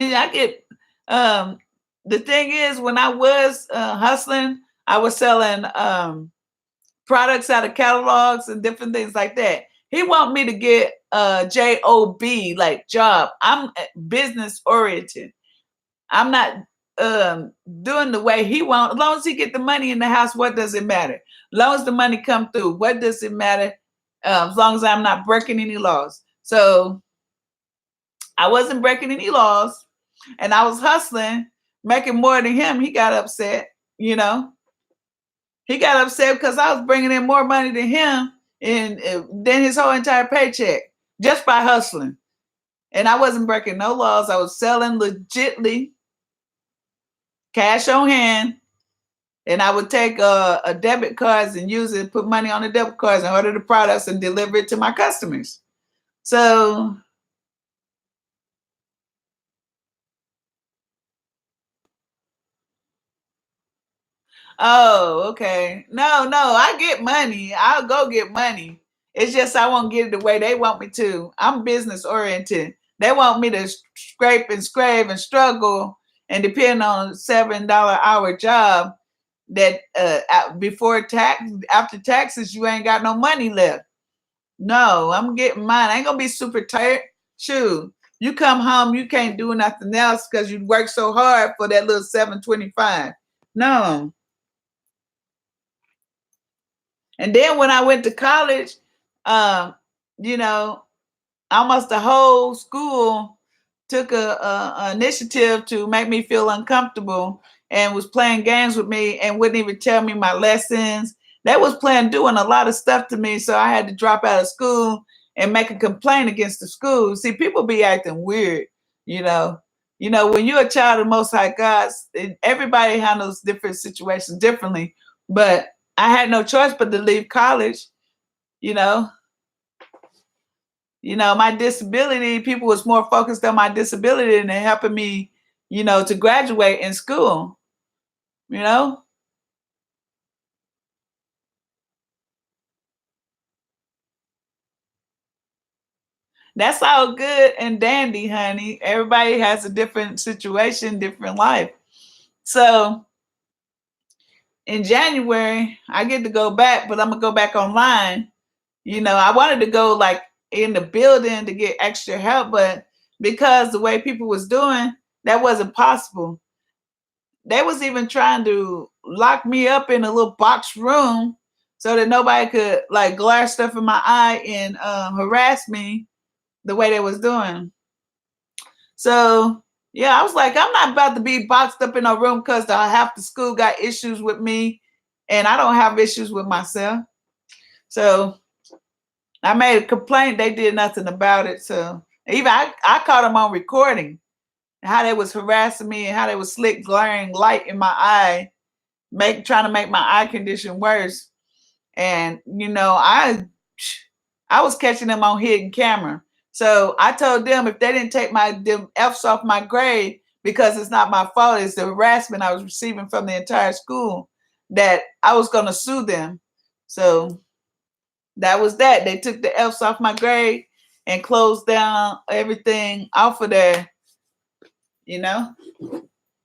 [SPEAKER 1] I get the thing is, when I was hustling, I was selling products out of catalogs and different things like that. He want me to get job, like job. I'm business oriented. I'm not doing the way he wants. As long as he get the money in the house, what does it matter? As long as the money come through, what does it matter? As long as I'm not breaking any laws. So I wasn't breaking any laws, and I was hustling, making more than him. He got upset, you know. He got upset because I was bringing in more money than him and than his whole entire paycheck just by hustling. And I wasn't breaking no laws. I was selling legitly, cash on hand, and I would take a debit cards and use it, put money on the debit cards and order the products and deliver it to my customers. So oh, okay. No, I get money. I'll go get money. It's just I won't get it the way they want me to. I'm business oriented. They want me to scrape and scrape and struggle and depend on $7 hour job that before tax, after taxes, you ain't got no money left. No, I'm getting mine. I ain't gonna be super tired. Shoot, you come home, you can't do nothing else because you work so hard for that little 725. No. And then when I went to college, um, you know, almost the whole school took a initiative to make me feel uncomfortable and was playing games with me and wouldn't even tell me my lessons. They was doing a lot of stuff to me, so I had to drop out of school and make a complaint against the school. See, people be acting weird, you know. You know, when you're a child of Most High God, everybody handles different situations differently. But I had no choice but to leave college, you know. You know, my disability, people was more focused on my disability than helping me, you know, to graduate in school, you know. That's all good and dandy, honey. Everybody has a different situation, different life. So in January, I get to go back, but I'm gonna go back online. You know, I wanted to go like in the building to get extra help, but because the way people was doing, that wasn't possible. They was even trying to lock me up in a little box room so that nobody could like glare stuff in my eye and harass me the way they was doing. So yeah, I was like, I'm not about to be boxed up in a room because half the school got issues with me, and I don't have issues with myself. So I made a complaint. They did nothing about it. So even I caught them on recording how they was harassing me and how they was slick glaring light in my eye, trying to make my eye condition worse. And you know, I was catching them on hidden camera. So I told them if they didn't take them F's off my grade, because it's not my fault, it's the harassment I was receiving from the entire school, that I was gonna sue them. So that was that. They took the F's off my grade and closed down everything off of there. You know,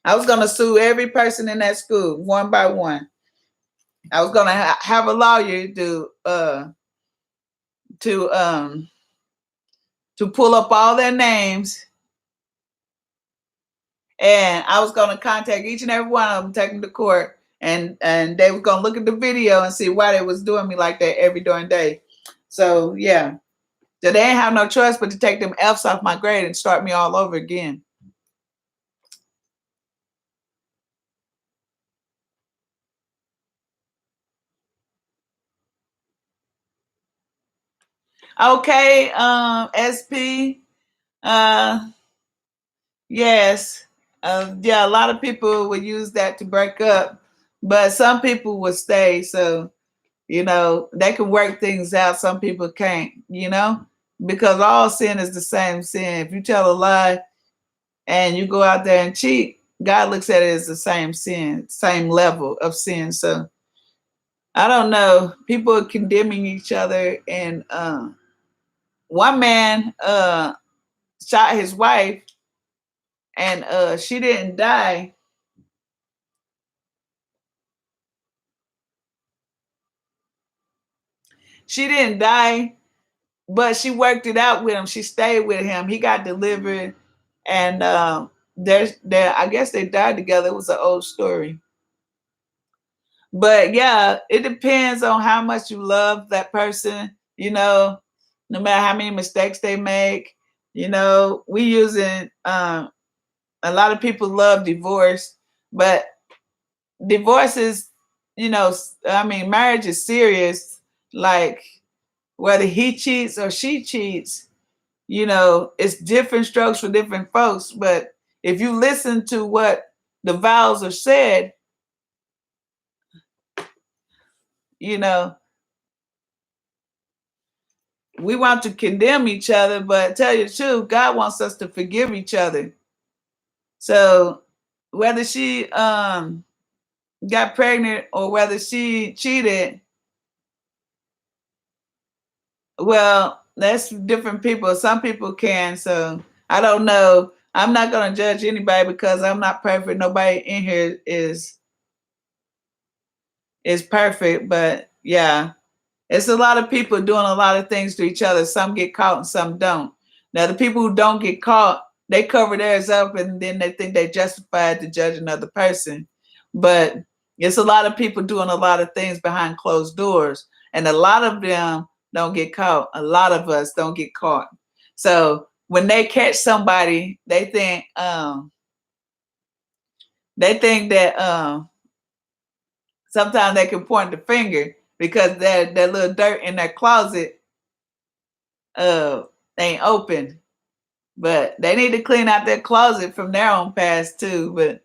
[SPEAKER 1] I was gonna sue every person in that school one by one. I was gonna have a lawyer to pull up all their names, and I was gonna contact each and every one of them, take them to court, and they were gonna look at the video and see why they was doing me like that every darn day. So yeah, so they ain't have no choice but to take them F's off my grade and start me all over again. Okay, SP, uh, yes, yeah, a lot of people would use that to break up, but some people would stay. So you know, they can work things out. Some people can't. You know, because all sin is the same sin. If you tell a lie and you go out there and cheat, God looks at it as the same sin, same level of sin. So I don't know. People are condemning each other, and one man shot his wife, and she didn't die. She didn't die, but she worked it out with him. She stayed with him. He got delivered, and there. I guess they died together. It was an old story, but yeah, it depends on how much you love that person. You know, no matter how many mistakes they make. You know, we using a lot of people love divorce, but divorce is, you know, I mean, marriage is serious. Like whether he cheats or she cheats, you know, it's different strokes for different folks. But if you listen to what the vows are said, you know, we want to condemn each other, but tell you the truth, God wants us to forgive each other. So whether she got pregnant or whether she cheated, well, that's different people. Some people can. So I don't know. I'm not gonna judge anybody because I'm not perfect. Nobody in here is perfect. But yeah, it's a lot of people doing a lot of things to each other. Some get caught and some don't. Now the people who don't get caught, they cover theirs up and then they think they justified to judge another person. But it's a lot of people doing a lot of things behind closed doors. And a lot of them don't get caught. A lot of us don't get caught. So when they catch somebody, they think that sometimes they can point the finger because that little dirt in their closet uh ain't open. But they need to clean out their closet from their own past too. But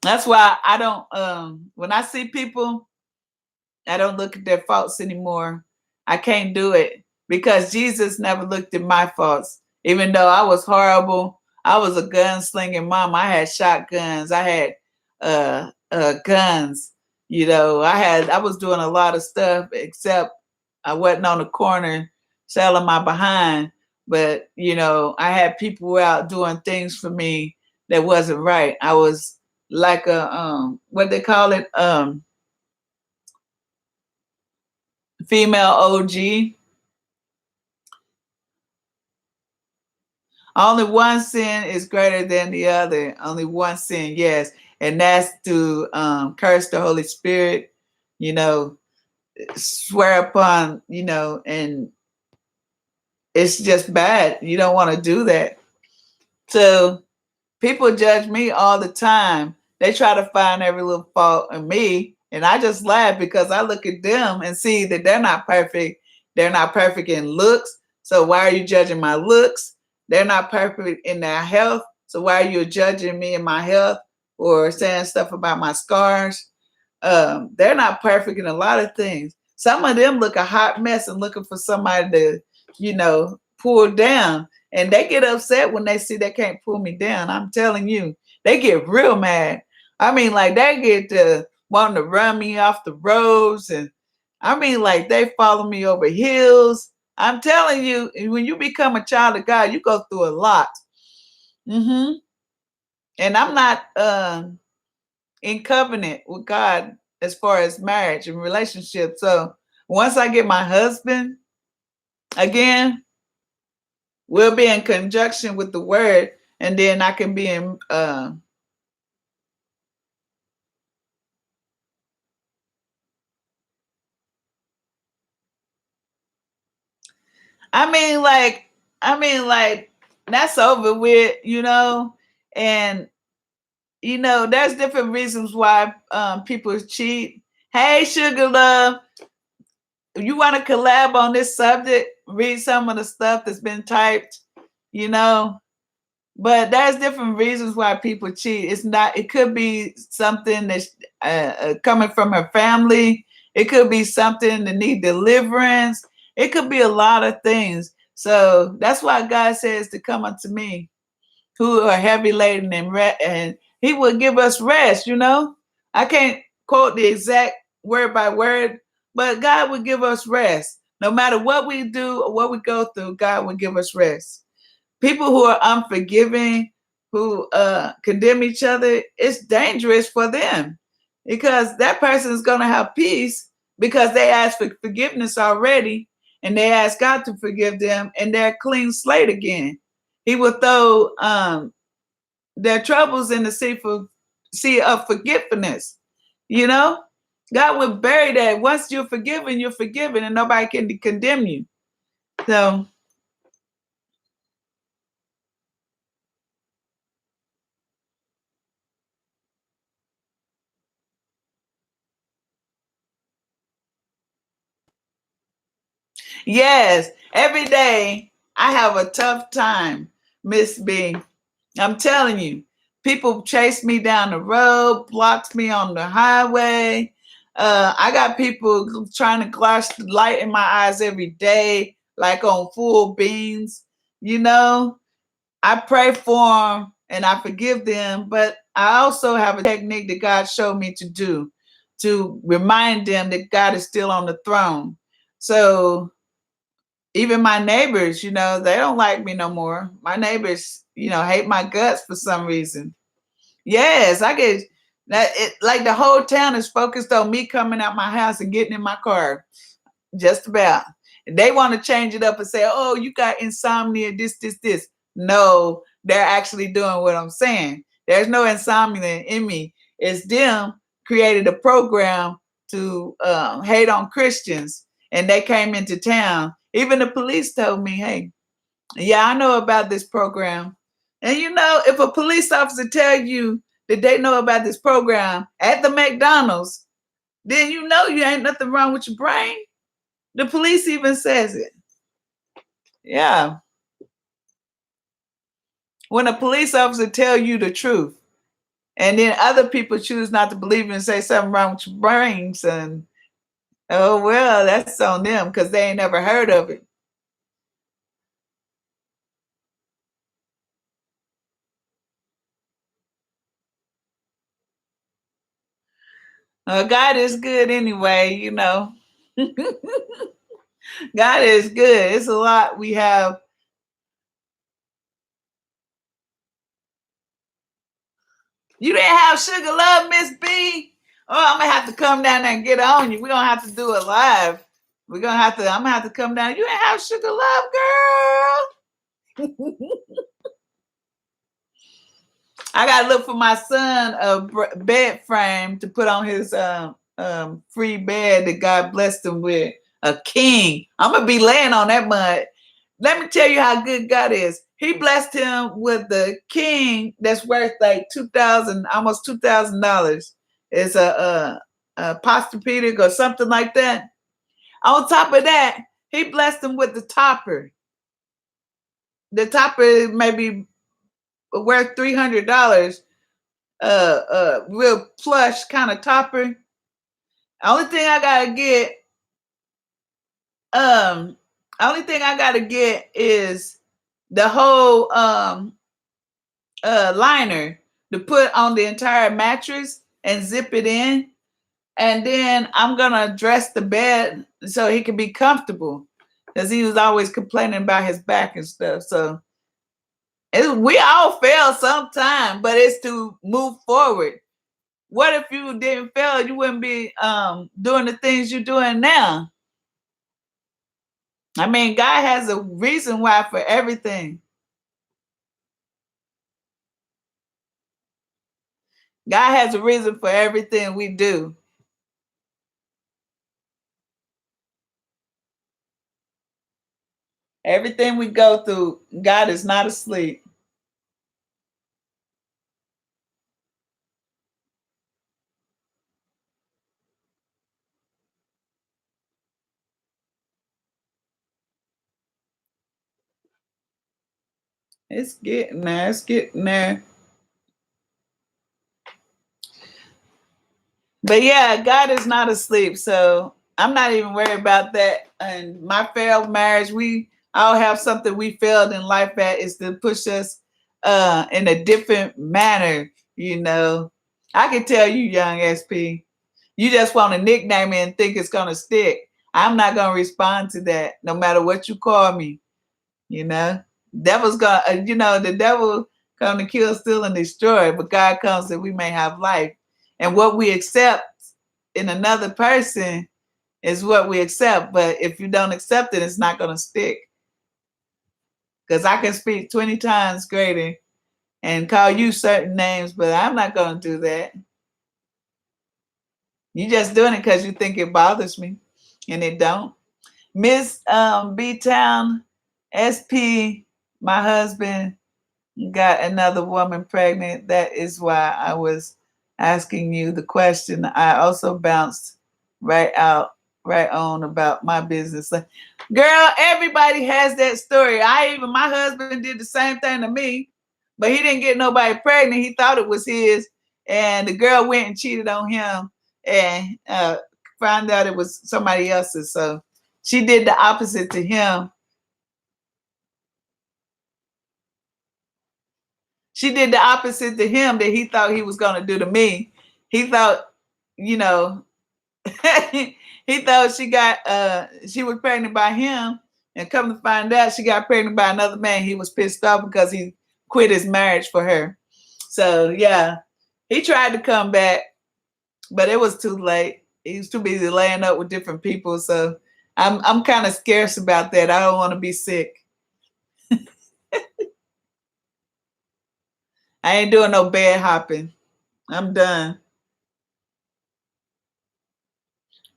[SPEAKER 1] that's why I don't when I see people, I don't look at their faults anymore. I can't do it because Jesus never looked at my faults. Even though I was horrible, I was a gunslinging mom. I had shotguns. I had guns. You know, I was doing a lot of stuff except I wasn't on the corner selling my behind. But you know, I had people out doing things for me that wasn't right. I was like a what they call it, female OG. Only one sin is greater than the other. Only one sin, yes. And that's to curse the Holy Spirit, you know, swear upon, you know, and it's just bad. You don't want to do that. So people judge me all the time. They try to find every little fault in me. And I just laugh because I look at them and see that they're not perfect. They're not perfect in looks. So why are you judging my looks? They're not perfect in their health. So why are you judging me in my health or saying stuff about my scars? They're not perfect in a lot of things. Some of them look a hot mess and looking for somebody to, you know, pull down. And they get upset when they see they can't pull me down. I'm telling you, they get real mad. I mean, like they get to wanting to run me off the roads. And I mean, like they follow me over hills. I'm telling you, when you become a child of God, you go through a lot. Mm-hmm. And I'm not in covenant with God as far as marriage and relationship. So once I get my husband, again, we'll be in conjunction with the word, and then I can be in I mean like that's over with, you know. And you know, there's different reasons why people cheat. Hey, sugar love, you want to collab on this subject? Read some of the stuff that's been typed, you know. But there's different reasons why people cheat. It's not. It could be something that's coming from her family. It could be something that need deliverance. It could be a lot of things. So that's why God says to come unto me, who are heavy laden and He will give us rest. You know, I can't quote the exact word by word, but God will give us rest. No matter what we do or what we go through, God will give us rest. People who are unforgiving, who condemn each other, it's dangerous for them because that person is going to have peace because they asked for forgiveness already and they asked God to forgive them and they're clean slate again. He will throw their troubles in the sea of forgiveness. You know, God will bury that. Once you're forgiven, and nobody can condemn you. So yes, every day I have a tough time, Miss B. I'm telling you, people chase me down the road, blocks me on the highway. I got people trying to glass the light in my eyes every day, like on full beams. You know, I pray for them and I forgive them, but I also have a technique that God showed me to do to remind them that God is still on the throne. So even my neighbors, you know, they don't like me no more. My neighbors, you know, hate my guts for some reason. Yes, I get that. It like the whole town is focused on me coming out my house and getting in my car. Just about. They want to change it up and say, "Oh, you got insomnia. This." No, they're actually doing what I'm saying. There's no insomnia in me. It's them created a program to hate on Christians, and they came into town. Even the police told me, "Hey, yeah, I know about this program." And you know, if a police officer tell you that they know about this program at the McDonald's, then you know you ain't nothing wrong with your brain. The police even says it. Yeah. When a police officer tell you the truth, and then other people choose not to believe it and say something wrong with your brains, and oh well, that's on them because they ain't never heard of it. God is good anyway, you know. God is good. It's a lot we have You didn't have sugar love, Miss B? Oh, I'm gonna have to come down there and get on you. We're gonna have to do it live. I'm gonna have to come down. You didn't have sugar love, girl. I gotta look for my son a bed frame to put on his free bed that God blessed him with. A king. I'm gonna be laying on that mud. Let me tell you how good God is. He blessed him with the king that's worth like almost $2,000. It's a Posturepedic or something like that. On top of that, he blessed him with the topper. The topper may be worth $300. Real plush kind of topper. Only thing I gotta get is the whole liner to put on the entire mattress and zip it in. And then I'm gonna dress the bed so he can be comfortable, because he was always complaining about his back and stuff. So we all fail sometime, but it's to move forward. What if you didn't fail? You wouldn't be doing the things you're doing now. I mean, God has a reason why for everything. God has a reason for everything we do. Everything we go through, God is not asleep. It's getting there. It's getting there. But yeah, God is not asleep. So I'm not even worried about that. And my failed marriage, we all have something we failed in life at, is to push us in a different manner. You know, I can tell you, young SP, you just want to nickname me and think it's going to stick. I'm not going to respond to that, no matter what you call me. You know, devil's going, the devil come to kill, steal, and destroy, but God comes that we may have life. And what we accept in another person is what we accept. But if you don't accept it, it's not going to stick. Because I can speak 20 times greater and call you certain names, but I'm not going to do that. You just doing it because you think it bothers me, and it don't. Miss B-Town SP, my husband got another woman pregnant. That is why I was asking you the question. I also bounced right on about my business. Girl, everybody has that story. My husband did the same thing to me, but he didn't get nobody pregnant. He thought it was his, and the girl went and cheated on him and found out it was somebody else's. So she did the opposite to him. She did the opposite to him that he thought he was going to do to me. He thought, he thought she was pregnant by him, and come to find out she got pregnant by another man. He was pissed off because he quit his marriage for her. So yeah, he tried to come back, but it was too late. He was too busy laying up with different people. So I'm kind of scarce about that. I don't want to be sick. I ain't doing no bed hopping. I'm done.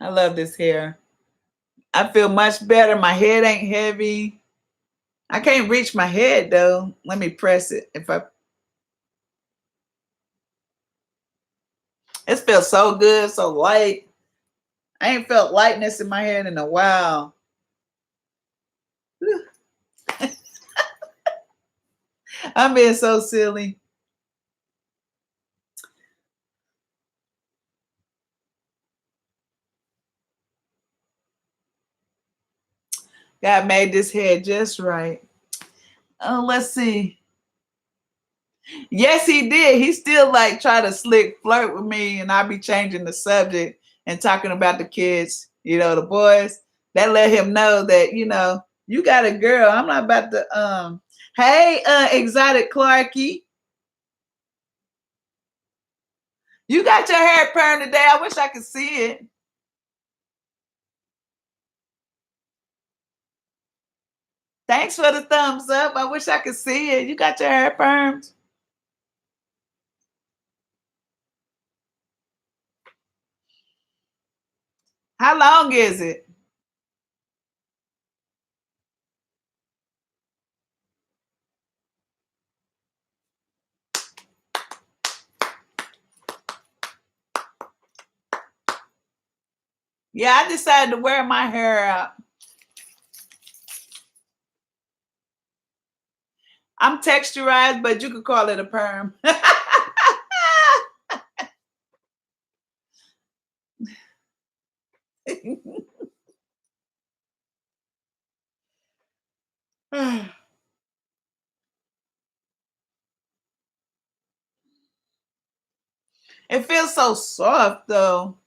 [SPEAKER 1] I love this hair. I feel much better. My head ain't heavy. I can't reach my head though. Let me press it. It feels so good, so light. I ain't felt lightness in my head in a while. I'm being so silly. God made this hair just right. Oh, let's see. Yes, he did. He still like try to slick flirt with me, and I be changing the subject and talking about the kids, the boys. That let him know that, you got a girl. I'm not about to hey, exotic Clarky. You got your hair permed today. I wish I could see it. Thanks for the thumbs up. I wish I could see it. You got your hair permed. How long is it? Yeah, I decided to wear my hair out. I'm texturized, but you could call it a perm. It feels so soft though.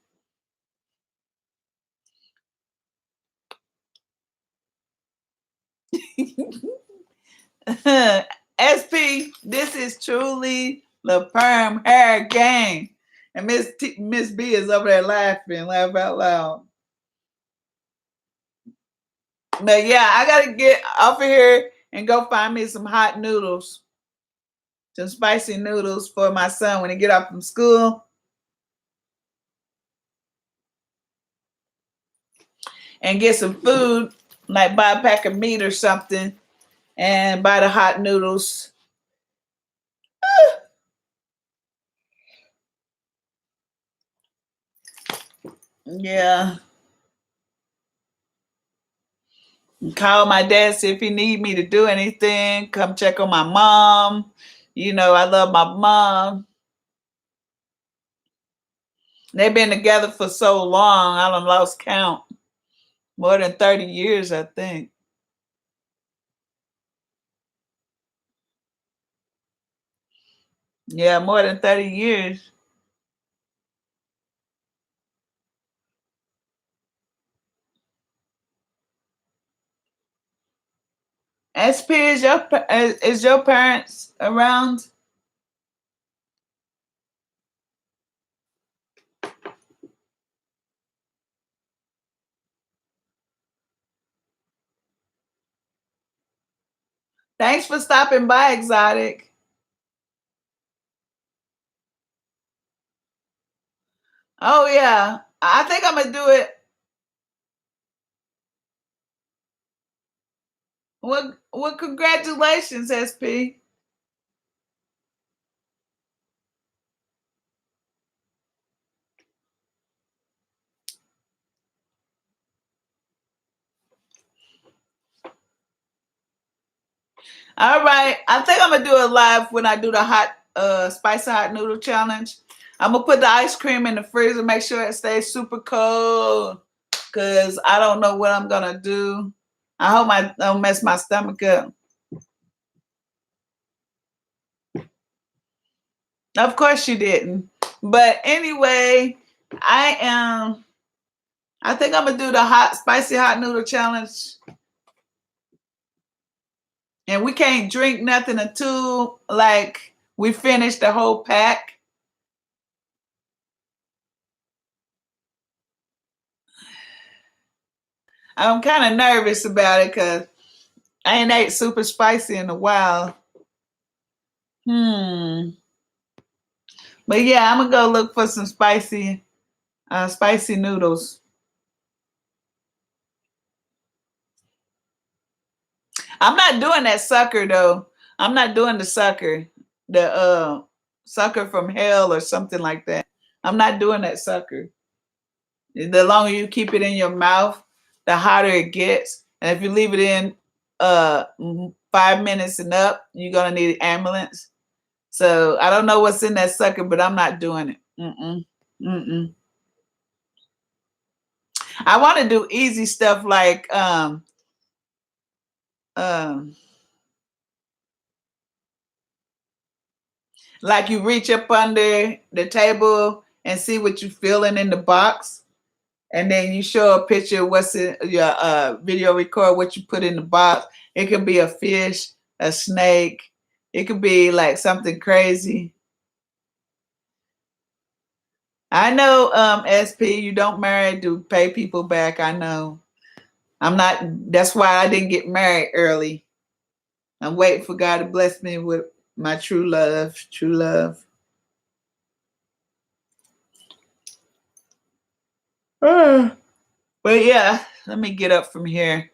[SPEAKER 1] SP, this is truly the perm hair game. And Miss B is over there laughing, laugh out loud. But yeah, I gotta get off of here and go find me some hot noodles, some spicy noodles for my son when he get off from school. And get some food, like buy a pack of meat or something, and buy the hot noodles. Yeah. Call my dad, see if he need me to do anything. Come check on my mom. You know, I love my mom. They've been together for so long, I done lost count. More than 30 years, I think. Yeah, more than 30 years. SP, is your parents around? Thanks for stopping by, Exotic. Oh yeah, I think I'm gonna do it. Well, congratulations, SP. All right, I think I'm gonna do it live when I do the hot spicy hot noodle challenge. I'm gonna put the ice cream in the freezer, make sure it stays super cold, cause I don't know what I'm gonna do. I hope I don't mess my stomach up. Of course you didn't. But anyway, I think I'm gonna do the hot spicy hot noodle challenge. And we can't drink nothing until like we finish the whole pack. I'm kind of nervous about it because I ain't ate super spicy in a while. But yeah, I'm gonna go look for some spicy noodles. I'm not doing that sucker though. I'm not doing the sucker, the sucker from hell or something like that. I'm not doing that sucker. The longer you keep it in your mouth, the hotter it gets. And if you leave it in 5 minutes and up, you're gonna need an ambulance. So I don't know what's in that sucker, but I'm not doing it. I want to do easy stuff like you reach up under the table and see what you're feeling in the box, and then you show a picture of what's in your video record what you put in the box. It could be a fish, a snake. It could be like something crazy. I know, SP, you don't marry to pay people back. I know. I'm not, that's why I didn't get married early. I'm waiting for God to bless me with my true love. True love. But yeah, let me get up from here.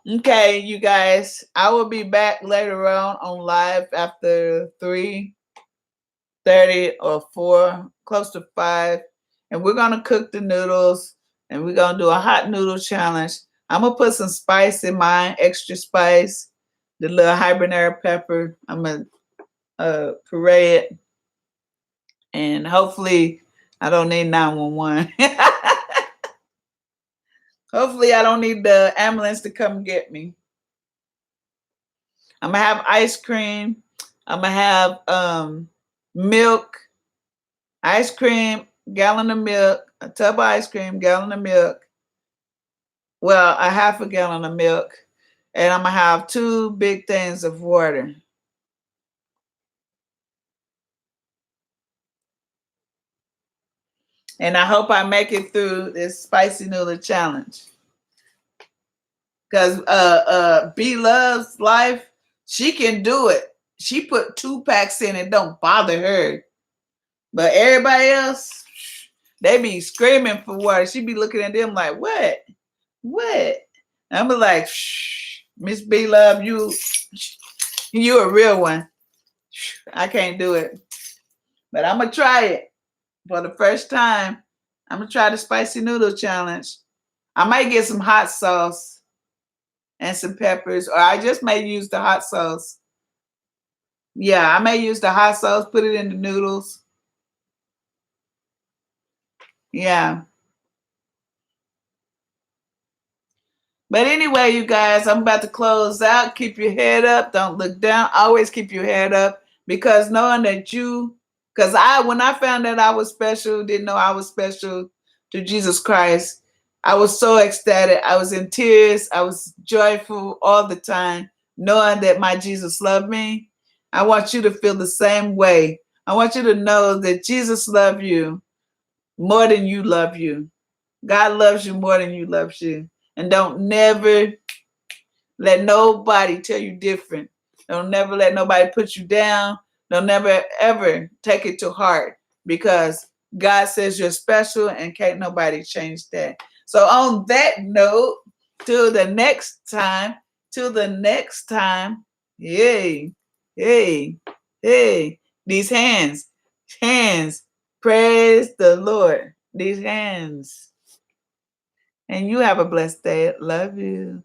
[SPEAKER 1] Okay, you guys, I will be back later on live after 3:30 or 4, close to 5. And we're going to cook the noodles and we're going to do a hot noodle challenge. I'm going to put some spice in mine, extra spice, the little habanero pepper. I'm going to puree it. And hopefully I don't need 911. Hopefully I don't need the ambulance to come get me. I'm going to have ice cream. I'm going to have milk, ice cream, gallon of milk, a tub of ice cream, gallon of milk. Well, a half a gallon of milk. And I'm going to have 2 big things of water. And I hope I make it through this spicy noodle challenge. Because B Loves Life, she can do it. She put 2 packs in, it don't bother her. But everybody else, they be screaming for water. She be looking at them like, what? What? I'm like, shh, Miss B Love, you a real one. I can't do it. But I'm going to try it for the first time. I'm going to try the spicy noodle challenge. I might get some hot sauce and some peppers, or I just may use the hot sauce. Yeah, I may use the hot sauce, put it in the noodles. Yeah. But anyway, you guys, I'm about to close out. Keep your head up. Don't look down. Always keep your head up, because knowing that because when I found out I was special, didn't know I was special to Jesus Christ, I was so ecstatic. I was in tears. I was joyful all the time, knowing that my Jesus loved me. I want you to feel the same way. I want you to know that Jesus loves you more than you love you. God loves you more than you loves you. And don't never let nobody tell you different. Don't never let nobody put you down. Don't never, ever take it to heart, because God says you're special and can't nobody change that. So on that note, till the next time, yay, hey, hey, these hands, praise the Lord, these hands. And you have a blessed day. Love you.